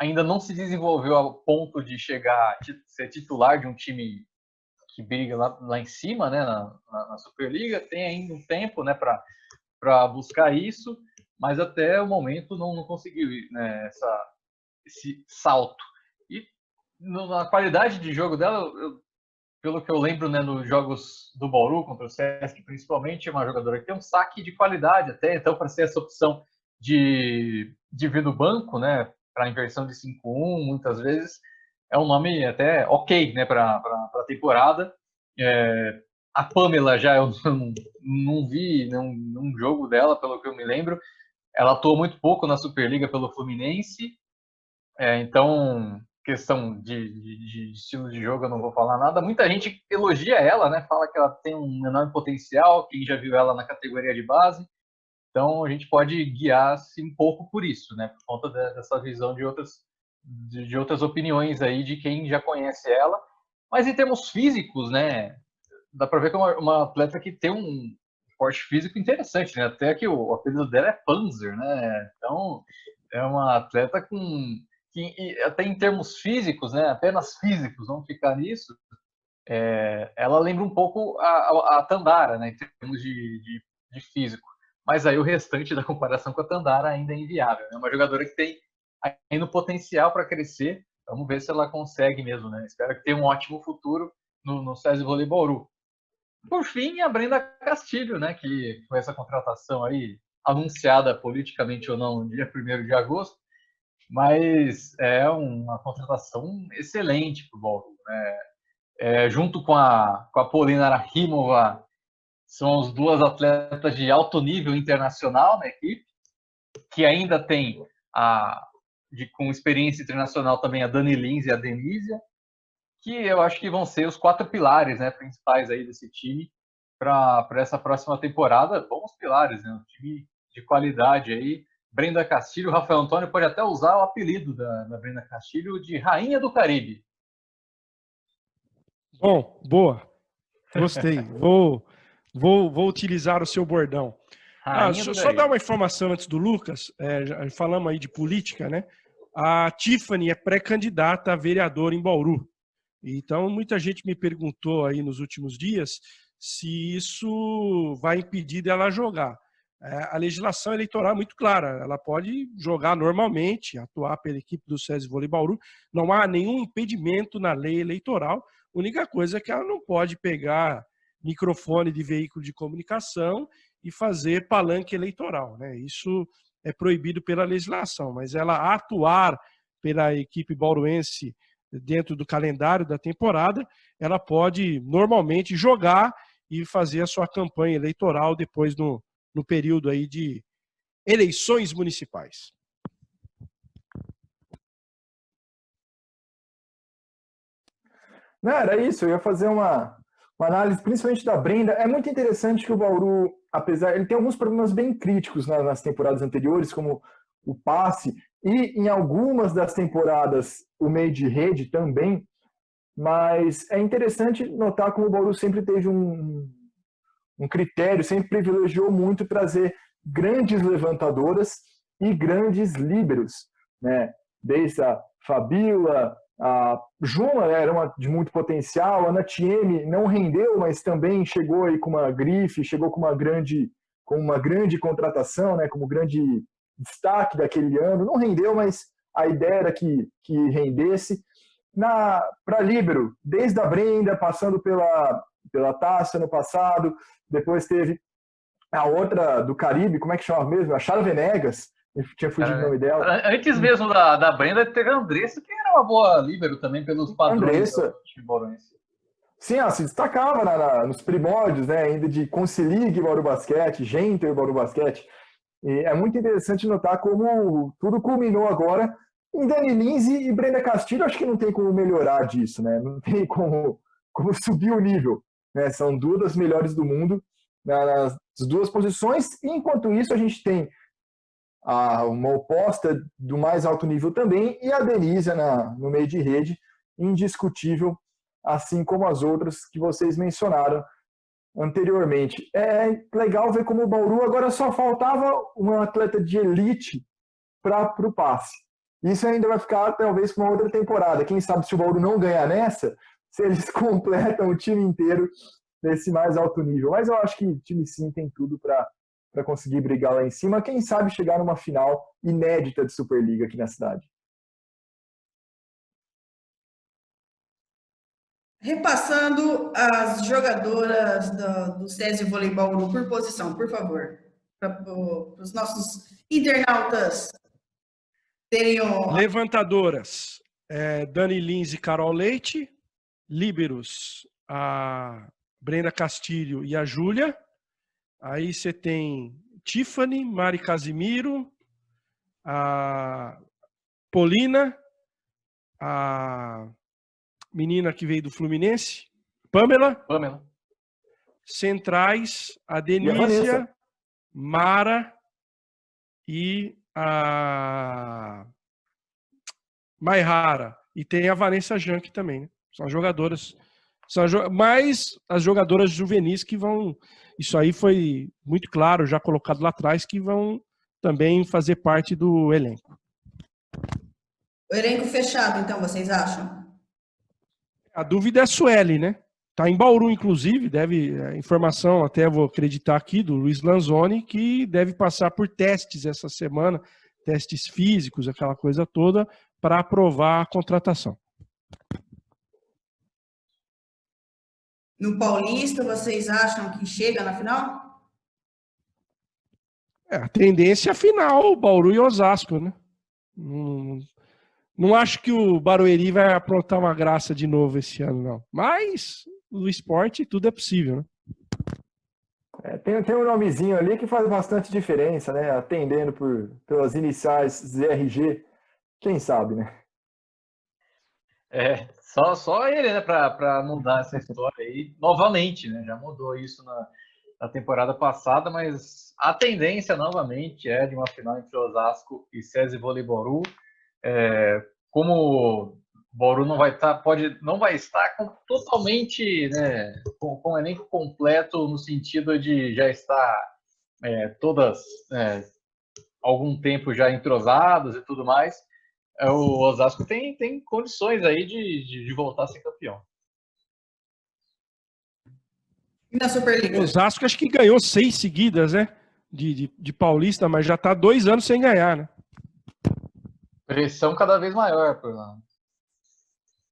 Ainda não se desenvolveu ao ponto de chegar a ser titular de um time que briga lá em cima, né, na Superliga. Tem ainda um tempo, né, para buscar isso, mas até o momento não conseguiu, né, esse salto. E na qualidade de jogo dela, pelo que eu lembro, né, nos jogos do Bauru contra o Sesc, principalmente, é uma jogadora que tem um saque de qualidade até, então para ser essa opção de vir do banco, né, para inversão de 5-1, muitas vezes. É um nome até ok, né, para a temporada. A Pamela já eu não vi num jogo dela, pelo que eu me lembro. Ela atuou muito pouco na Superliga pelo Fluminense, então, questão de estilo de jogo, eu não vou falar nada. Muita gente elogia ela, né? Fala que ela tem um enorme potencial, quem já viu ela na categoria de base. Então, a gente pode guiar-se um pouco por isso, né? Por conta dessa visão de outras opiniões aí de quem já conhece ela. Mas em termos físicos, né? Dá para ver que é uma atleta que tem um porte físico interessante, né? Até que o apelido dela é Panzer, né? Então, é uma atleta que até em termos físicos, né? Apenas físicos, vamos ficar nisso. Ela lembra um pouco a Tandara, né? Em termos de físico. Mas aí o restante da comparação com a Tandara ainda é inviável. É uma jogadora que tem ainda o potencial para crescer. Vamos ver se ela consegue mesmo, né? Espero que tenha um ótimo futuro no SESI Vôlei Bauru. Por fim, a Brenda Castilho, né? Que foi essa contratação aí, anunciada politicamente ou não, no dia 1º de agosto. Mas é uma contratação excelente para o Bauru, né? Junto com a Polina Rahimova, são as duas atletas de alto nível internacional na equipe, que ainda tem com experiência internacional também a Dani Lins e a Denísia, que eu acho que vão ser os 4 pilares, né, principais aí desse time para essa próxima temporada. Bons pilares, né? Um time de qualidade aí. Brenda Castilho, o Rafael Antônio pode até usar o apelido da Brenda Castilho de Rainha do Caribe. Bom, boa. Gostei. Vou utilizar o seu bordão. Só dar uma informação antes do Lucas. Já falamos aí de política, né? A Tiffany é pré-candidata a vereadora em Bauru. Então, muita gente me perguntou aí nos últimos dias se isso vai impedir dela jogar. A legislação eleitoral é muito clara. Ela pode jogar normalmente, atuar pela equipe do SESI Vôlei Bauru. Não há nenhum impedimento na lei eleitoral. A única coisa é que ela não pode pegar microfone de veículo de comunicação e fazer palanque eleitoral, né? Isso é proibido pela legislação, mas ela atuar pela equipe bauruense dentro do calendário da temporada, ela pode normalmente jogar e fazer a sua campanha eleitoral depois no período aí de eleições municipais. Não, era isso, eu ia fazer uma análise principalmente da Brenda. É muito interessante que o Bauru, apesar, ele tem alguns problemas bem críticos nas temporadas anteriores, como o passe, e em algumas das temporadas o meio de rede também, mas é interessante notar como o Bauru sempre teve um critério, sempre privilegiou muito trazer grandes levantadoras e grandes líberos, né? Desde a Fabíola, a Juma era uma de muito potencial, a Ana Thieme não rendeu, mas também chegou aí com uma grife, chegou com uma grande contratação, né? Como grande destaque daquele ano. Não rendeu, mas a ideia era que rendesse. Para líbero, desde a Brenda, passando pela Tássia no passado, depois teve a outra do Caribe, como é que chama mesmo? A Chara Venegas, tinha fugido o nome dela. Antes mesmo da Brenda, teve a Andressa, que era uma boa líbero também, pelos padrões do time bauruense. Sim, ela se destacava nos primórdios, né, ainda de Consilig Bauru Basquete, Genter Bauru Basquete. E é muito interessante notar como tudo culminou agora em Dani Lins e Brenda Castilho. Acho que não tem como melhorar disso, né? Não tem como subir o nível, né? São duas das melhores do mundo nas duas posições. E enquanto isso, a gente tem uma oposta do mais alto nível também, e a Denísia no meio de rede, indiscutível, assim como as outras que vocês mencionaram anteriormente. É legal ver como o Bauru agora só faltava um atleta de elite para o passe. Isso ainda vai ficar talvez para uma outra temporada. Quem sabe se o Bauru não ganhar nessa, se eles completam o time inteiro nesse mais alto nível. Mas eu acho que o time sim tem tudo para conseguir brigar lá em cima. Quem sabe chegar numa final inédita de Superliga aqui na cidade. Repassando as jogadoras do SESI Vôlei Bauru por posição, por favor, para os nossos internautas. Tenho Levantadoras, Dani Lins e Carol Leite. Líberos, a Brenda Castilho e a Júlia. Aí você tem Tiffany, Mari Casimiro, a Polina, a menina que veio do Fluminense, Pamela. Centrais, a Denícia, Mara e a Maihara. E tem a Vanessa Jank também, né? São as jogadoras. Mas as jogadoras juvenis que vão... Isso aí foi muito claro, já colocado lá atrás, que vão também fazer parte do elenco. o elenco fechado, então, vocês acham? A dúvida é a Sueli, né? Tá em Bauru, inclusive, a informação, até vou acreditar aqui, do Luiz Lanzoni, que deve passar por testes essa semana, testes físicos, aquela coisa toda, para aprovar a contratação. No Paulista, vocês acham que chega na final? A tendência é a final, Bauru e Osasco, né? Não acho que o Barueri vai aprontar uma graça de novo esse ano, não. Mas no esporte tudo é possível, né? Tem um nomezinho ali que faz bastante diferença, né? Atendendo pelas iniciais ZRG, quem sabe, né? Só ele, né, para mudar essa história aí novamente, né? Já mudou isso na temporada passada, mas a tendência novamente é de uma final entre Osasco e SESI Vôlei Bauru. Como o Bauru não vai estar totalmente, né, com o elenco completo no sentido de já estar todas algum tempo já entrosados e tudo mais. O Osasco tem condições aí de voltar a ser campeão. E na Superliga? O Osasco acho que ganhou 6 seguidas, né? De Paulista, mas já está 2 anos sem ganhar, né? Pressão cada vez maior por lá.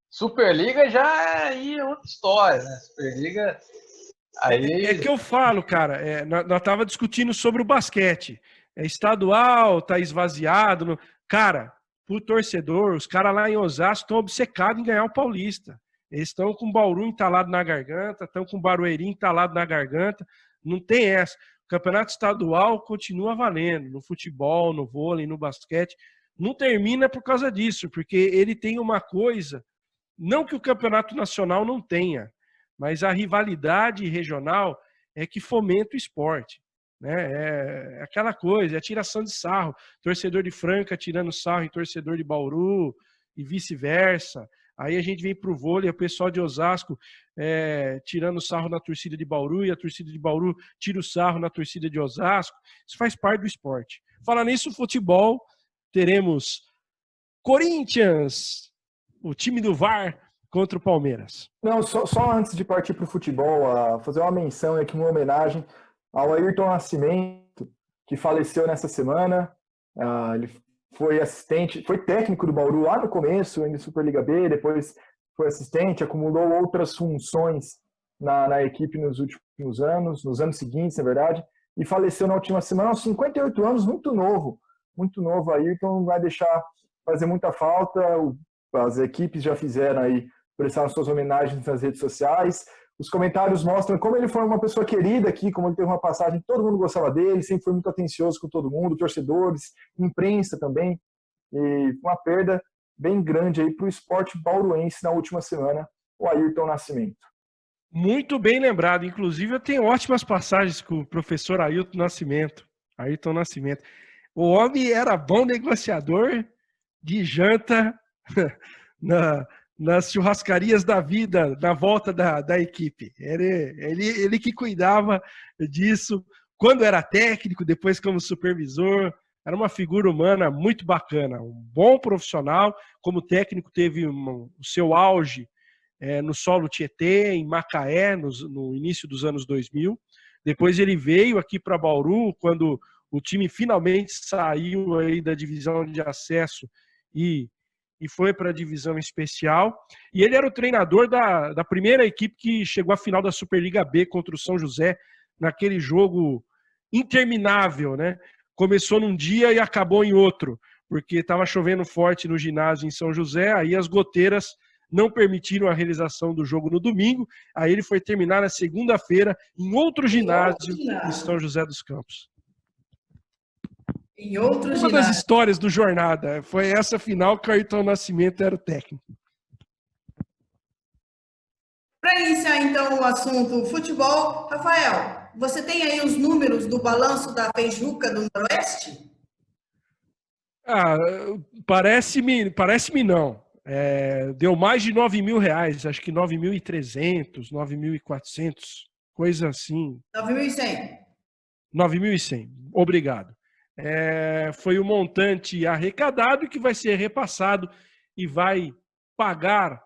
Superliga já é outra história, né? Superliga... Aí... É que eu falo, cara, nós tava discutindo sobre o basquete. Estadual, tá esvaziado. Cara, pro torcedor, os caras lá em Osasco estão obcecados em ganhar o Paulista. Eles estão com o Bauru entalado na garganta, estão com o Barueri entalado na garganta. Não tem essa. O campeonato estadual continua valendo. No futebol, no vôlei, no basquete. Não termina por causa disso, porque ele tem uma coisa, não que o campeonato nacional não tenha, mas a rivalidade regional é que fomenta o esporte, né? É aquela coisa, é a tiração de sarro. Torcedor de Franca tirando sarro em torcedor de Bauru e vice-versa. Aí a gente vem para o vôlei, o pessoal de Osasco tirando sarro na torcida de Bauru e a torcida de Bauru tira o sarro na torcida de Osasco. Isso faz parte do esporte. Falando nisso, futebol, teremos Corinthians, o time do VAR, contra o Palmeiras. Não, só antes de partir para o futebol, fazer uma menção aqui, uma homenagem ao Ayrton Nascimento, que faleceu nessa semana. Ele foi assistente, foi técnico do Bauru lá no começo, em Superliga B, depois foi assistente, acumulou outras funções na equipe nos últimos anos, nos anos seguintes, na verdade, e faleceu na última semana, aos 58 anos, muito novo. Ayrton vai deixar fazer muita falta, as equipes já fizeram aí, prestaram suas homenagens nas redes sociais. Os comentários mostram como ele foi uma pessoa querida aqui, como ele teve uma passagem, todo mundo gostava dele, sempre foi muito atencioso com todo mundo, torcedores, imprensa também. E uma perda bem grande aí para o esporte bauruense na última semana, o Ayrton Nascimento. Muito bem lembrado. Inclusive, eu tenho ótimas passagens com o professor Ayrton Nascimento. O homem era bom negociador de janta nas churrascarias da vida, na volta da equipe. Ele que cuidava disso quando era técnico, depois como supervisor. Era uma figura humana muito bacana, um bom profissional. Como técnico, teve o seu auge no Solo Tietê, em Macaé, no início dos anos 2000. Depois ele veio aqui para Bauru, quando o time finalmente saiu aí da divisão de acesso e foi para a divisão especial. E ele era o treinador da primeira equipe que chegou à final da Superliga B contra o São José, naquele jogo interminável, né? Começou num dia e acabou em outro. porque estava chovendo forte no ginásio em São José, aí as goteiras não permitiram a realização do jogo no domingo, aí ele foi terminar na segunda-feira em outro ginásio em São José dos Campos. Em outro Uma ginásio. das histórias do Jornada, foi essa final que o Ayrton Nascimento era o técnico. Para iniciar, então, o assunto futebol, Rafael, você tem aí os números do balanço da Feijuca do Noroeste? Parece-me não. Deu mais de R$9.000, acho que 9.300, 9.400, coisa assim. 9.100. 9.100, obrigado. Foi o montante arrecadado e que vai ser repassado e vai pagar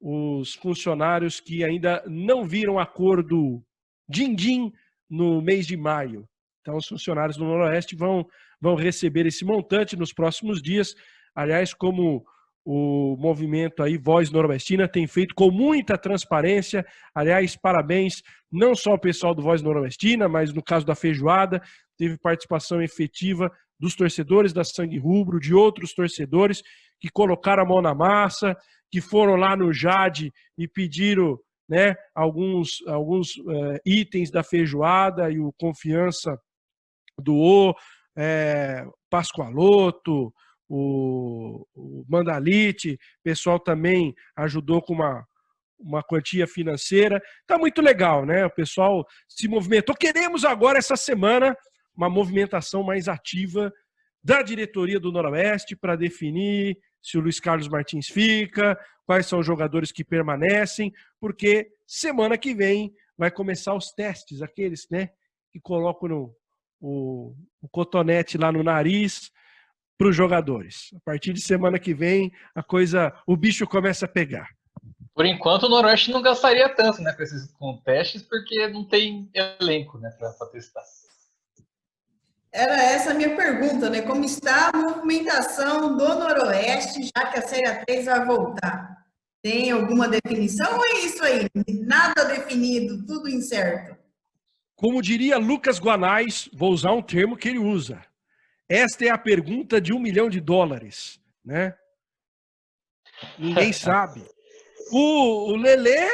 os funcionários que ainda não viram acordo din-din no mês de maio. Então, os funcionários do Noroeste vão receber esse montante nos próximos dias. Aliás, como o movimento aí, Voz Noroestina, tem feito com muita transparência. Aliás, parabéns não só ao pessoal do Voz Noroestina, mas no caso da feijoada, teve participação efetiva dos torcedores da Sangue Rubro, de outros torcedores que colocaram a mão na massa, que foram lá no Jade e pediram, né, alguns itens da feijoada, e o Confiança doou, Pascoaloto, o Mandalite, o pessoal também ajudou com uma quantia financeira. Tá muito legal, né? O pessoal se movimentou. Queremos agora, essa semana, uma movimentação mais ativa da diretoria do Noroeste para definir se o Luiz Carlos Martins fica, quais são os jogadores que permanecem, porque semana que vem vai começar os testes, aqueles, né, que colocam o cotonete lá no nariz para os jogadores. A partir de semana que vem, o bicho começa a pegar. Por enquanto, o Noroeste não gastaria tanto, né, com testes, porque não tem elenco, né, para testar. Era essa a minha pergunta, né? Como está a movimentação do Noroeste, já que a Série A3 vai voltar? Tem alguma definição ou é isso aí? Nada definido, tudo incerto? Como diria Lucas Guanais, vou usar um termo que ele usa. Esta é a pergunta de $1 milhão, né? Ninguém sabe. O Lelê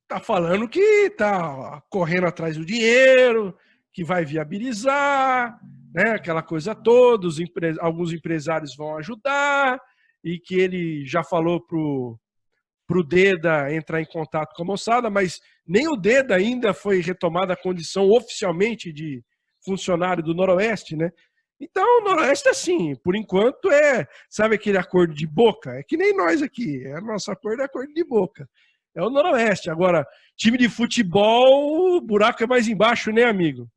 tá falando que tá correndo atrás do dinheiro, que vai viabilizar, né? Aquela coisa toda, alguns empresários vão ajudar, e que ele já falou pro Deda entrar em contato com a moçada, mas nem o Deda ainda foi retomada a condição oficialmente de funcionário do Noroeste, né? Então, o Noroeste, assim, por enquanto sabe aquele acordo de boca? É que nem nós aqui, nosso acordo é acordo de boca. É o Noroeste. Agora, time de futebol, o buraco é mais embaixo, né, amigo?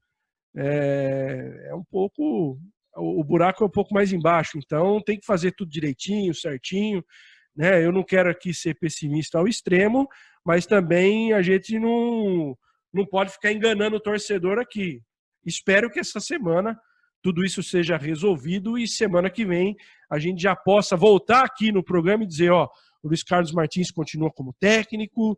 O buraco é um pouco mais embaixo, então tem que fazer tudo direitinho, certinho, né? Eu não quero aqui ser pessimista ao extremo, mas também a gente não pode ficar enganando o torcedor aqui. Espero que essa semana tudo isso seja resolvido e semana que vem a gente já possa voltar aqui no programa e dizer, ó, o Luiz Carlos Martins continua como técnico,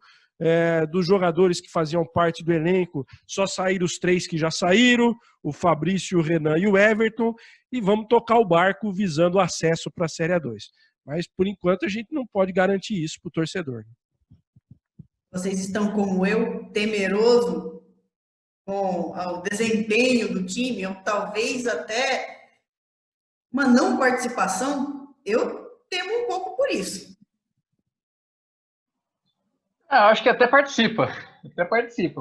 dos jogadores que faziam parte do elenco, só saíram os 3 que já saíram, o Fabrício, o Renan e o Everton, e vamos tocar o barco visando o acesso para a Série A2. Mas, por enquanto, a gente não pode garantir isso para o torcedor. Vocês estão, como eu, temeroso com o desempenho do time, ou talvez até uma não participação? Eu temo um pouco por isso. Acho que até participa,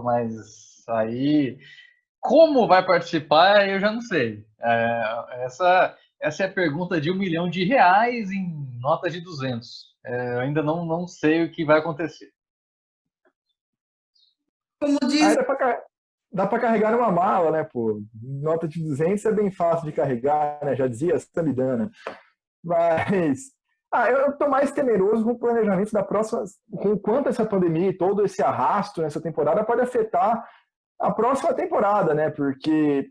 mas aí como vai participar eu já não sei. Essa é a pergunta de R$1 milhão em nota de 200. Eu ainda não sei o que vai acontecer. Como diz... Dá para carregar uma mala, né, pô? Nota de 200 é bem fácil de carregar, né? Já dizia Samidana. Mas eu estou mais temeroso com o planejamento da próxima, com quanto essa pandemia e todo esse arrasto nessa temporada pode afetar a próxima temporada, né? Porque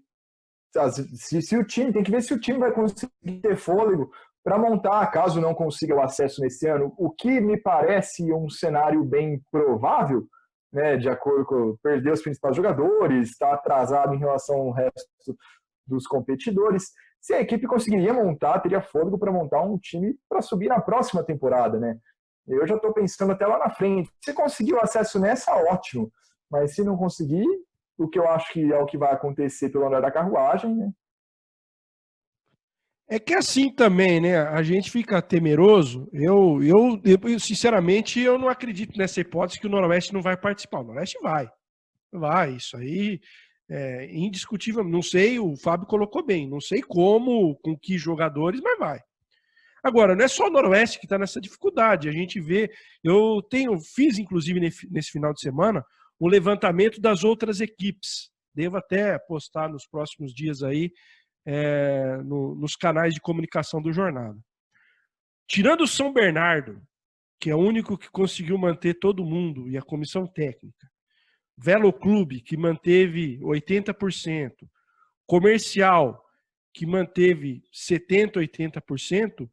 se o time, tem que ver se o time vai conseguir ter fôlego para montar, caso não consiga o acesso nesse ano, o que me parece um cenário bem provável, né, de acordo com perder os principais jogadores, está atrasado em relação ao resto dos competidores. se a equipe conseguiria montar, teria fôlego para montar um time para subir na próxima temporada, né? Eu já estou pensando até lá na frente. Se conseguir o acesso nessa, ótimo. Mas se não conseguir, o que eu acho que é o que vai acontecer pelo andar da carruagem, né? É que assim também, né? A gente fica temeroso. Sinceramente, eu não acredito nessa hipótese que o Noroeste não vai participar. O Noroeste vai. Vai, isso aí é indiscutível. Não sei, o Fábio colocou bem. Não sei como, com que jogadores, mas vai. Agora, não é só o Noroeste que está nessa dificuldade. A gente vê. Fiz, inclusive, nesse final de semana, o levantamento das outras equipes. Devo até postar nos próximos dias aí. Nos canais de comunicação do Jornada. Tirando o São Bernardo, que é o único que conseguiu manter todo mundo, e a comissão técnica, Velo Clube, que manteve 80%, Comercial, que manteve 70%, 80%,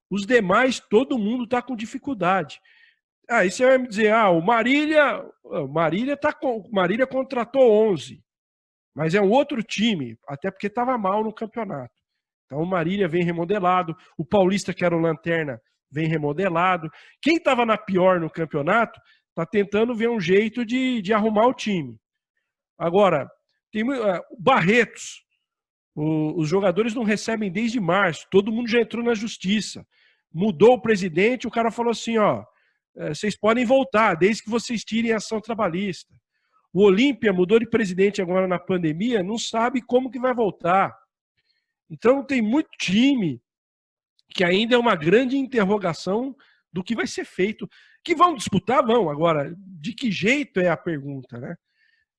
os demais, todo mundo está com dificuldade. Aí você vai me dizer, o Marília contratou 11. Mas é um outro time, até porque estava mal no campeonato. Então o Marília vem remodelado, o Paulista, que era o Lanterna, vem remodelado. Quem estava na pior no campeonato está tentando ver um jeito de arrumar o time. Agora, tem Barretos. Os jogadores não recebem desde março, todo mundo já entrou na justiça. Mudou o presidente, o cara falou assim, vocês podem voltar, desde que vocês tirem a ação trabalhista. O Olímpia mudou de presidente agora na pandemia, não sabe como que vai voltar. Então tem muito time que ainda é uma grande interrogação do que vai ser feito. Que vão disputar? Vão. Agora, de que jeito é a pergunta, né?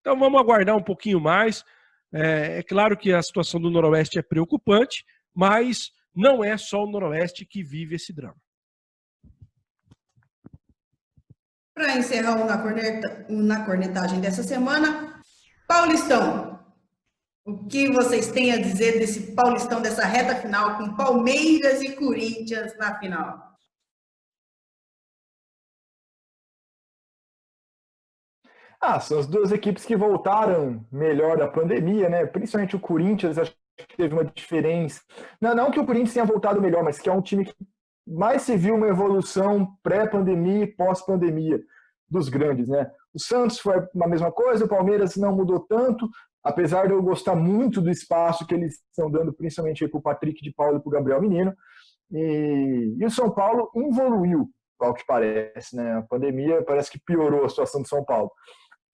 Então vamos aguardar um pouquinho mais. É claro que a situação do Noroeste é preocupante, mas não é só o Noroeste que vive esse drama. Para encerrar na cornetagem dessa semana, Paulistão. O que vocês têm a dizer desse Paulistão, dessa reta final, com Palmeiras e Corinthians na final? São as duas equipes que voltaram melhor da pandemia, né? Principalmente o Corinthians, acho que teve uma diferença. Não que o Corinthians tenha voltado melhor, mas que é um time que mais se viu uma evolução pré-pandemia e pós-pandemia dos grandes, né? O Santos foi a mesma coisa, o Palmeiras não mudou tanto, apesar de eu gostar muito do espaço que eles estão dando, principalmente para o Patrick de Paula e para o Gabriel Menino. E o São Paulo evoluiu, ao que parece, né? A pandemia parece que piorou a situação do São Paulo.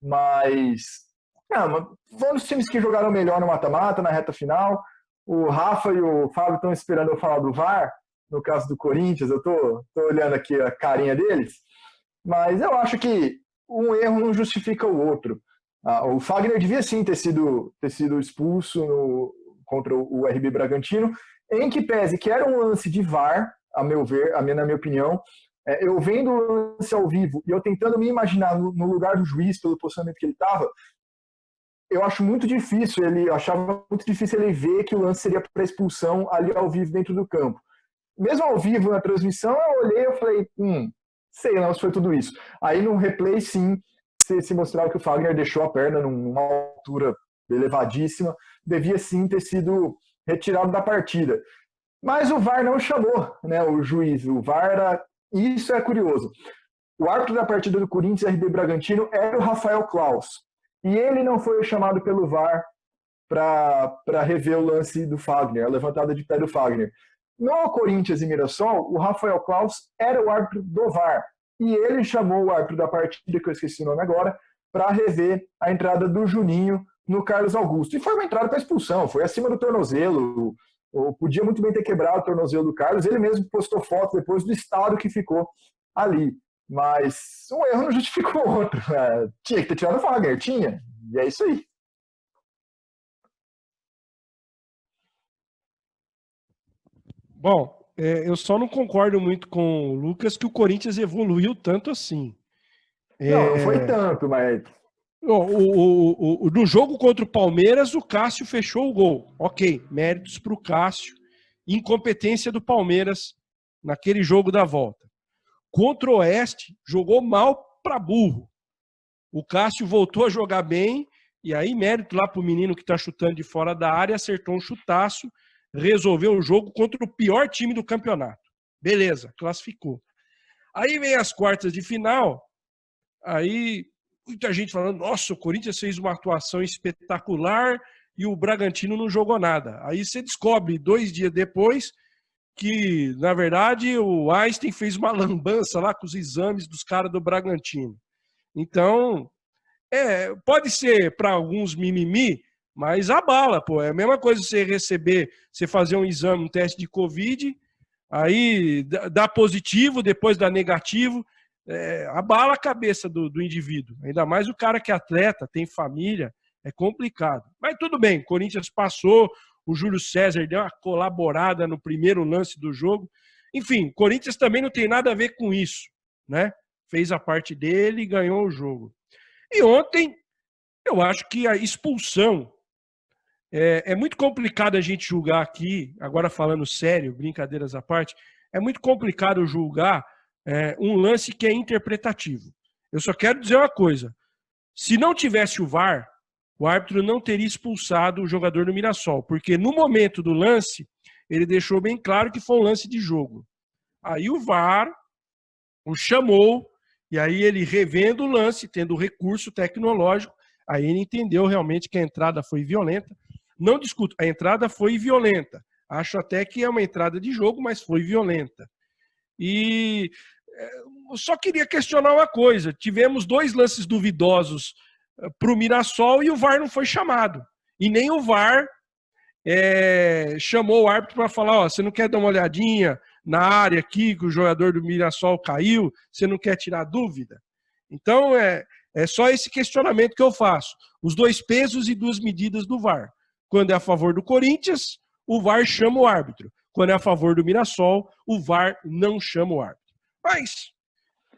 Mas foi um dos times que jogaram melhor no mata-mata, na reta final. O Rafa e o Fábio estão esperando eu falar do VAR, no caso do Corinthians, eu tô olhando aqui a carinha deles, mas eu acho que um erro não justifica o outro. O Fagner devia sim ter sido expulso contra o RB Bragantino, em que pese que era um lance de VAR, a meu ver, na minha opinião, eu vendo o lance ao vivo e eu tentando me imaginar no lugar do juiz, pelo posicionamento que ele estava, eu acho muito difícil, achava muito difícil ele ver que o lance seria para expulsão ali ao vivo dentro do campo. Mesmo ao vivo na transmissão, eu olhei e falei, sei não se foi tudo isso. Aí no replay, sim, se mostrava que o Fagner deixou a perna numa altura elevadíssima, devia sim ter sido retirado da partida. Mas o VAR não chamou, né, o juiz. O VAR era... Isso é curioso. O árbitro da partida do Corinthians e RB Bragantino era o Rafael Claus. E ele não foi chamado pelo VAR para rever o lance do Fagner, a levantada de pé do Fagner. No Corinthians e Mirassol, o Rafael Claus era o árbitro do VAR. E ele chamou o árbitro da partida, que eu esqueci o nome agora, para rever a entrada do Juninho no Carlos Augusto. E foi uma entrada para expulsão, foi acima do tornozelo. Podia muito bem ter quebrado o tornozelo do Carlos. Ele mesmo postou foto depois do estado que ficou ali. Mas um erro não justificou o outro. Tinha que ter tirado o Fagner, tinha. E é isso aí. Bom, eu só não concordo muito com o Lucas que o Corinthians evoluiu tanto assim. Não foi tanto, mas... No jogo contra o Palmeiras, o Cássio fechou o gol. Ok, méritos para o Cássio. Incompetência do Palmeiras naquele jogo da volta. Contra o Oeste, jogou mal para burro. O Cássio voltou a jogar bem, e aí mérito lá para o menino que está chutando de fora da área, acertou um chutaço, resolveu o jogo contra o pior time do campeonato. Beleza, classificou. Aí vem as quartas de final, aí muita gente falando, nossa, o Corinthians fez uma atuação espetacular e o Bragantino não jogou nada. Aí você descobre 2 dias depois que, na verdade, o Einstein fez uma lambança lá com os exames dos caras do Bragantino. Então, pode ser para alguns mimimi, mas abala, pô. É a mesma coisa você receber, você fazer um exame, um teste de Covid, aí dá positivo, depois dá negativo, abala a cabeça do indivíduo. Ainda mais o cara que é atleta, tem família, é complicado. Mas tudo bem, o Corinthians passou, o Júlio César deu uma colaborada no primeiro lance do jogo. Enfim, o Corinthians também não tem nada a ver com isso, né? Fez a parte dele e ganhou o jogo. E ontem, eu acho que a expulsão é muito complicado a gente julgar aqui, agora falando sério, brincadeiras à parte, é muito complicado julgar um lance que é interpretativo. Eu só quero dizer uma coisa, se não tivesse o VAR, o árbitro não teria expulsado o jogador do Mirassol, porque no momento do lance, ele deixou bem claro que foi um lance de jogo. Aí o VAR o chamou, e aí ele revendo o lance, tendo o recurso tecnológico, aí ele entendeu realmente que a entrada foi violenta. Não discuto, a entrada foi violenta. Acho até que é uma entrada de jogo, mas foi violenta. E eu só queria questionar uma coisa. Tivemos 2 lances duvidosos para o Mirassol e o VAR não foi chamado. E nem o VAR chamou o árbitro para falar, ó, você não quer dar uma olhadinha na área aqui que o jogador do Mirassol caiu? Você não quer tirar dúvida? Então, é só esse questionamento que eu faço. Os 2 pesos e 2 medidas do VAR. Quando é a favor do Corinthians, o VAR chama o árbitro. Quando é a favor do Mirassol, o VAR não chama o árbitro. Mas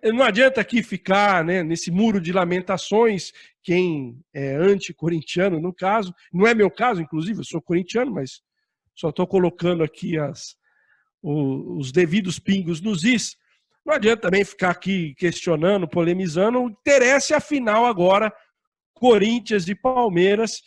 não adianta aqui ficar, né, nesse muro de lamentações, quem é anti-corintiano, no caso, não é meu caso, inclusive, eu sou corintiano, mas só estou colocando aqui os devidos pingos nos is. Não adianta também ficar aqui questionando, polemizando, interessa a final agora, Corinthians e Palmeiras,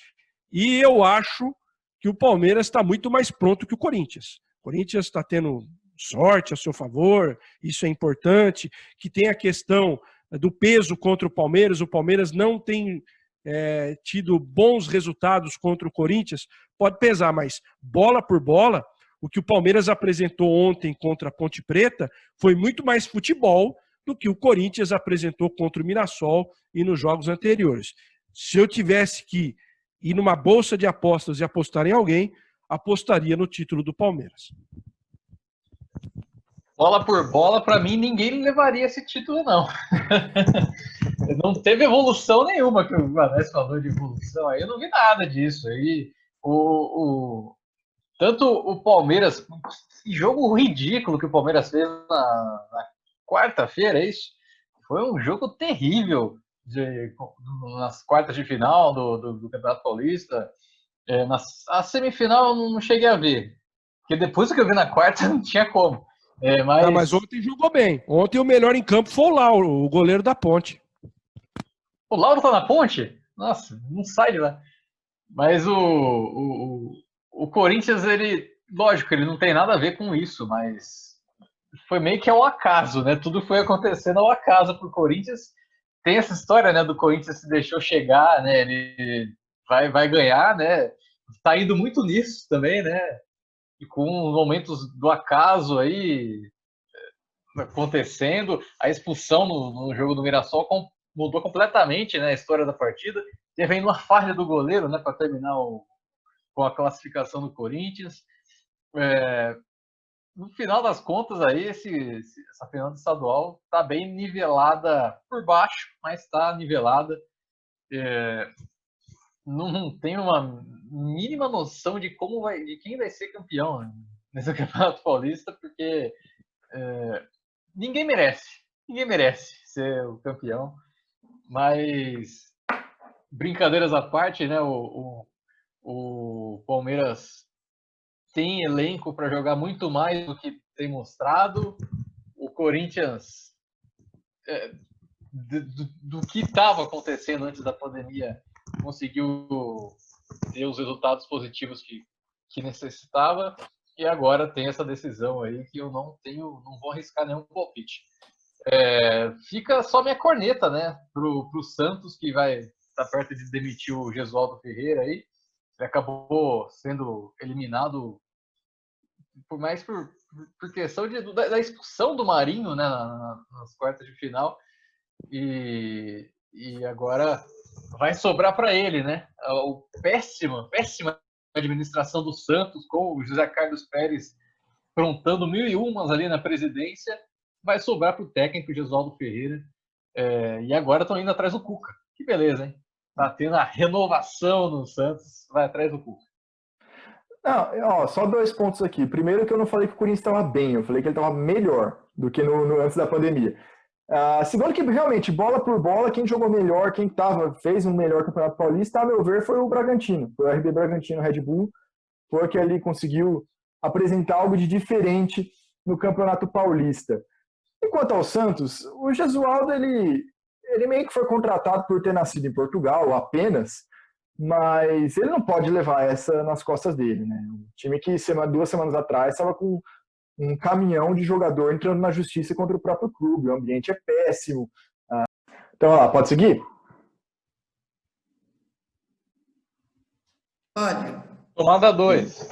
e eu acho que o Palmeiras está muito mais pronto que o Corinthians. O Corinthians está tendo sorte a seu favor, isso é importante, que tem a questão do peso contra o Palmeiras não tem tido bons resultados contra o Corinthians, pode pesar, mas bola por bola, o que o Palmeiras apresentou ontem contra a Ponte Preta foi muito mais futebol do que o Corinthians apresentou contra o Mirassol e nos jogos anteriores. Se eu tivesse que ir numa bolsa de apostas e apostar em alguém, apostaria no título do Palmeiras. Bola por bola, para mim, ninguém levaria esse título, não. Não teve evolução nenhuma, que o Vanessa falou de evolução aí, eu não vi nada disso. Aí, tanto o Palmeiras, que jogo ridículo que o Palmeiras fez na quarta-feira, é isso? Foi um jogo terrível nas quartas de final do Campeonato Paulista. A semifinal eu não cheguei a ver, porque depois que eu vi na quarta não tinha como. Mas ontem jogou bem. Ontem o melhor em campo foi o Lauro, o goleiro da Ponte. O Lauro tá na Ponte? Nossa, não sai de lá. Mas o Corinthians, lógico, ele não tem nada a ver com isso, mas foi meio que ao acaso, né? Tudo foi acontecendo ao acaso pro Corinthians. Tem essa história, né, do Corinthians se deixou chegar, né? Ele vai ganhar, né? Tá indo muito nisso também, né? E com momentos do acaso aí acontecendo, a expulsão no jogo do Mirassol mudou completamente, né, a história da partida. Teve ainda uma falha do goleiro, né, para terminar com a classificação do Corinthians. No final das contas, aí, essa final de estadual está bem nivelada por baixo, mas está nivelada. Não tem uma mínima noção de de quem vai ser campeão, né, nesse Campeonato Paulista, porque ninguém merece ser o campeão. Mas brincadeiras à parte, né? O Palmeiras tem elenco para jogar muito mais do que tem mostrado. O Corinthians, do que estava acontecendo antes da pandemia, conseguiu ter os resultados positivos que que necessitava, e agora tem essa decisão aí que eu não vou arriscar nenhum palpite. Fica só minha corneta, né, pro Santos, que vai estar perto de demitir o Gesualdo Ferreira aí. Ele acabou sendo eliminado por questão da expulsão do Marinho, né, nas quartas de final, e agora vai sobrar para ele, né? O péssima administração do Santos, com o José Carlos Pérez prontando 1001 ali na presidência, vai sobrar para o técnico Gesualdo Ferreira. E agora estão indo atrás do Cuca. Que beleza, hein? Tá tendo a renovação no Santos, vai atrás do Cuca. Não, só 2 pontos aqui. Primeiro que eu não falei que o Corinthians estava bem, eu falei que ele estava melhor do que no antes da pandemia. Segundo que realmente, bola por bola, quem jogou melhor, quem fez um melhor Campeonato Paulista, a meu ver, foi o Bragantino. Foi o RB Bragantino Red Bull, foi que ali conseguiu apresentar algo de diferente no Campeonato Paulista. Enquanto ao Santos, o Gesualdo, ele meio que foi contratado por ter nascido em Portugal apenas, mas ele não pode levar essa nas costas dele, né? O time que 2 semanas atrás estava com um caminhão de jogador entrando na justiça contra o próprio clube, o ambiente é péssimo. Então, lá, pode seguir? Pode. Tomada 2.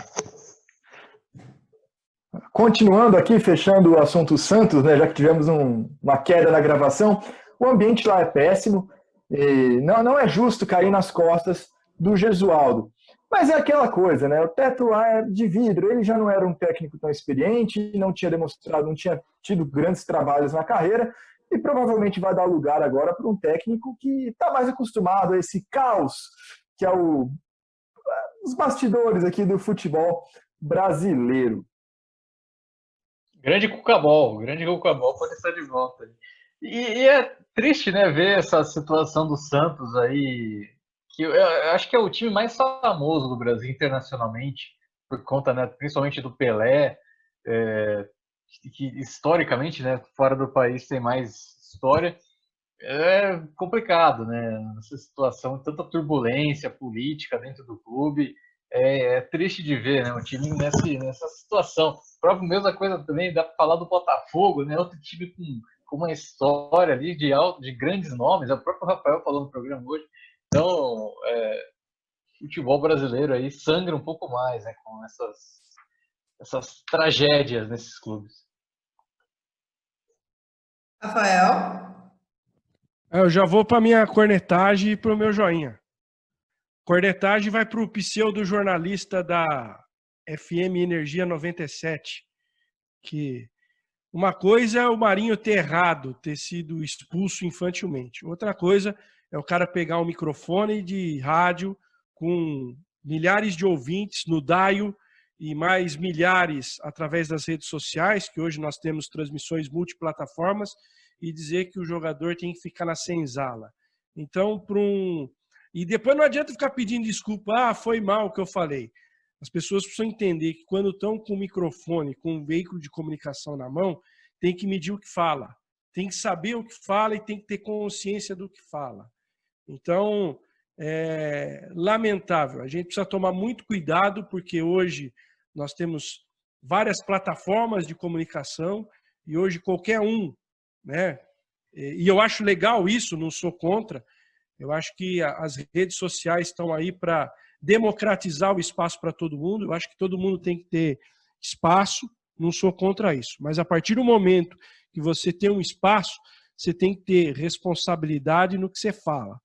Continuando aqui, fechando o assunto Santos, né, já que tivemos uma queda na gravação, o ambiente lá é péssimo, e não é justo cair nas costas do Gesualdo. Mas é aquela coisa, né? O teto lá é de vidro, ele já não era um técnico tão experiente, não tinha tido grandes trabalhos na carreira, e provavelmente vai dar lugar agora para um técnico que está mais acostumado a esse caos, que é os bastidores aqui do futebol brasileiro. Grande Cucabol pode estar de volta. E é triste, né, ver essa situação do Santos aí, que eu acho que é o time mais famoso do Brasil internacionalmente, por conta, né, principalmente do Pelé, que historicamente, né, fora do país tem mais história. É complicado, né, essa situação, tanta turbulência política dentro do clube. É triste de ver, né, um time nessa situação. O próprio mesma coisa também dá para falar do Botafogo, né, outro time com uma história ali de grandes nomes. É o próprio Rafael falou no programa hoje. Então, futebol brasileiro aí sangra um pouco mais, né, com essas tragédias nesses clubes. Rafael? Eu já vou para minha cornetagem e para o meu joinha. Cornetagem vai para o pseudo-jornalista da FM Energia 97, que uma coisa é o Marinho ter errado, ter sido expulso infantilmente. Outra coisa é o cara pegar um microfone de rádio com milhares de ouvintes no Daio e mais milhares através das redes sociais, que hoje nós temos transmissões multiplataformas, e dizer que o jogador tem que ficar na senzala. Então, E depois não adianta ficar pedindo desculpa, foi mal o que eu falei. As pessoas precisam entender que quando estão com o microfone, com um veículo de comunicação na mão, tem que medir o que fala, tem que saber o que fala e tem que ter consciência do que fala. Então, é lamentável. A gente precisa tomar muito cuidado, porque hoje nós temos várias plataformas de comunicação e hoje qualquer um, né? E eu acho legal isso, não sou contra. Eu acho que as redes sociais estão aí para democratizar o espaço para todo mundo. Eu acho que todo mundo tem que ter espaço, não sou contra isso. Mas a partir do momento que você tem um espaço, você tem que ter responsabilidade no que você fala.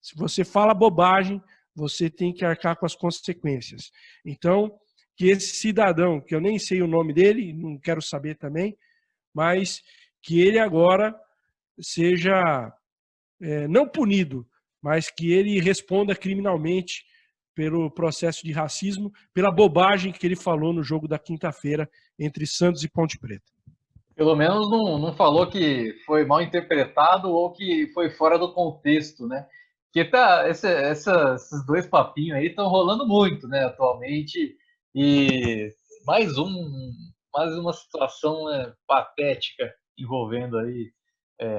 Se você fala bobagem, você tem que arcar com as consequências. Então, que esse cidadão, que eu nem sei o nome dele, não quero saber também, mas que ele agora seja não punido, mas que ele responda criminalmente pelo processo de racismo, pela bobagem que ele falou no jogo da quinta-feira entre Santos e Ponte Preta. Pelo menos não falou que foi mal interpretado ou que foi fora do contexto, né? Porque esses dois papinhos aí estão rolando muito, né, atualmente, e mais uma situação, né, patética envolvendo aí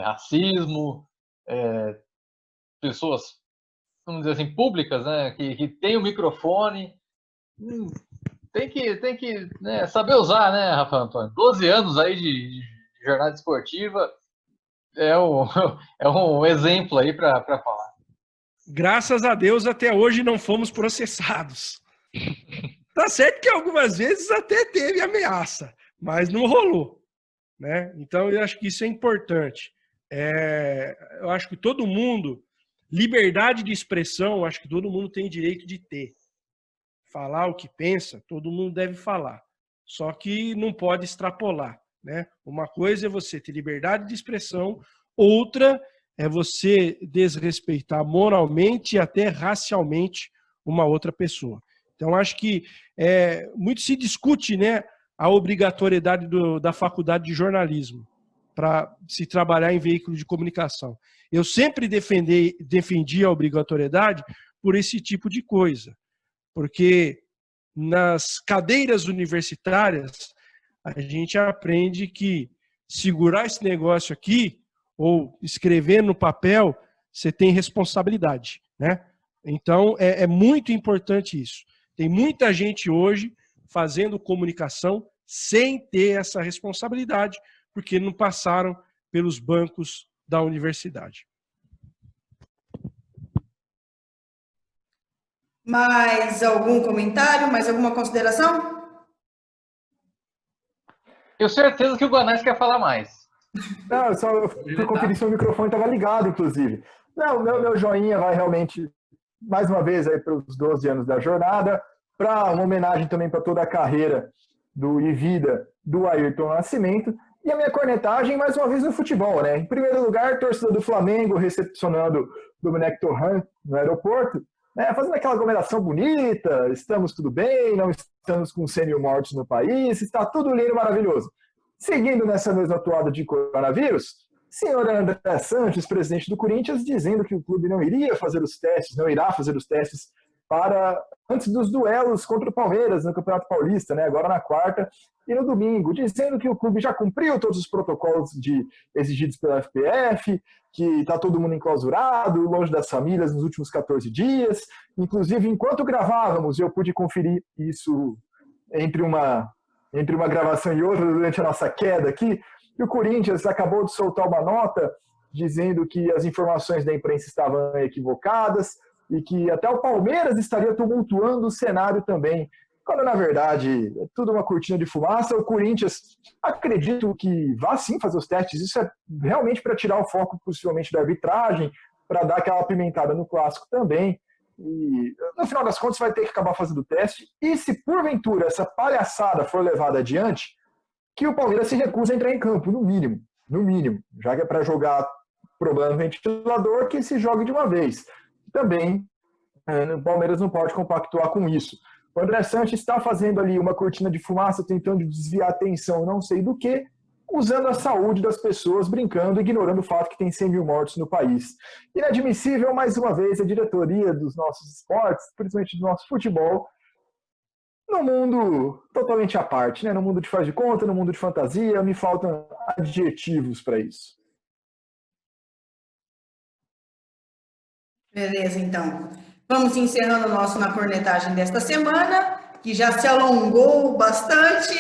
racismo, pessoas, vamos dizer assim, públicas, né, que tem o microfone. tem que né, saber usar, né, Rafa Antônio? 12 anos aí de jornada esportiva é é um exemplo aí para falar. Graças a Deus, até hoje não fomos processados. Tá certo que algumas vezes até teve ameaça, mas não rolou, né? Então, eu acho que isso é importante. Eu acho que todo mundo, liberdade de expressão, eu acho que todo mundo tem direito de ter. Falar o que pensa, todo mundo deve falar. Só que não pode extrapolar, né? Uma coisa é você ter liberdade de expressão, outra é você desrespeitar moralmente e até racialmente uma outra pessoa. Então, acho que muito se discute, né, a obrigatoriedade da faculdade de jornalismo para se trabalhar em veículo de comunicação. Eu sempre defendi a obrigatoriedade por esse tipo de coisa, porque nas cadeiras universitárias a gente aprende que segurar esse negócio aqui ou escrever no papel, você tem responsabilidade, né? Então, é muito importante isso. Tem muita gente hoje fazendo comunicação sem ter essa responsabilidade, porque não passaram pelos bancos da universidade. Mais algum comentário? Mais alguma consideração? Tenho certeza que o Guanais quer falar mais. Não, eu só fui conferir se o microfone estava ligado, inclusive. Não, meu joinha vai realmente, mais uma vez, aí para os 12 anos da jornada, para uma homenagem também para toda a carreira e vida do Ayrton Nascimento. E a minha cornetagem, mais uma vez, no futebol, né? Em primeiro lugar, torcida do Flamengo recepcionando Domenech Torrent no aeroporto, né? Fazendo aquela aglomeração bonita, estamos tudo bem, não estamos com 100 mil mortos no país, está tudo lindo e maravilhoso. Seguindo nessa mesma toada de coronavírus, senhor André Sanches, presidente do Corinthians, dizendo que o clube não irá fazer os testes para antes dos duelos contra o Palmeiras no Campeonato Paulista, né, agora na quarta e no domingo, dizendo que o clube já cumpriu todos os protocolos exigidos pela FPF, que está todo mundo enclausurado, longe das famílias nos últimos 14 dias. Inclusive, enquanto gravávamos, eu pude conferir isso entre uma gravação e outra durante a nossa queda aqui, e o Corinthians acabou de soltar uma nota dizendo que as informações da imprensa estavam equivocadas e que até o Palmeiras estaria tumultuando o cenário também, quando na verdade é tudo uma cortina de fumaça. O Corinthians, acredito que vá sim fazer os testes, isso é realmente para tirar o foco possivelmente da arbitragem, para dar aquela apimentada no clássico também. E no final das contas vai ter que acabar fazendo o teste, e se porventura essa palhaçada for levada adiante, que o Palmeiras se recusa a entrar em campo, no mínimo, já que é para jogar problema no ventilador, que se jogue de uma vez. Também o Palmeiras não pode compactuar com isso. O André Sanches está fazendo ali uma cortina de fumaça, tentando desviar a atenção não sei do que, usando a saúde das pessoas, brincando, ignorando o fato que tem 100 mil mortos no país. Inadmissível, mais uma vez, a diretoria dos nossos esportes, principalmente do nosso futebol, no mundo totalmente à parte, né? No mundo de faz de conta, no mundo de fantasia, me faltam adjetivos para isso. Beleza, então. Vamos encerrando o nosso Na Cornetagem desta semana, que já se alongou bastante.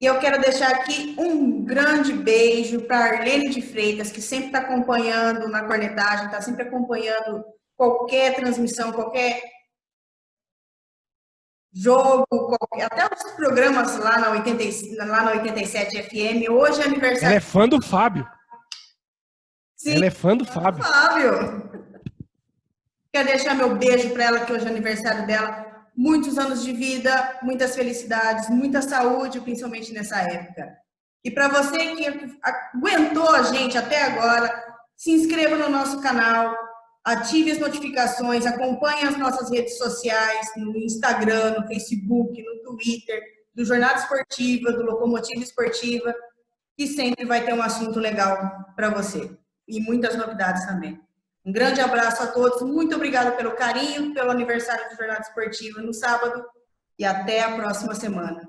E eu quero deixar aqui um grande beijo para a Arlene de Freitas, que sempre está acompanhando Na Cornetagem, está sempre acompanhando qualquer transmissão, qualquer jogo, até os programas lá na 87 FM. Hoje é aniversário. Ela é fã do Fábio. Sim, ela é fã do Fábio. Quero deixar meu beijo para ela, que hoje é aniversário dela. Muitos anos de vida, muitas felicidades, muita saúde, principalmente nessa época. E para você que aguentou a gente até agora, se inscreva no nosso canal, ative as notificações, acompanhe as nossas redes sociais, no Instagram, no Facebook, no Twitter, do Jornada Esportiva, do Locomotiva Esportiva, que sempre vai ter um assunto legal para você. E muitas novidades também. Um grande abraço a todos, muito obrigada pelo carinho, pelo aniversário do Jornada Esportiva no sábado e até a próxima semana.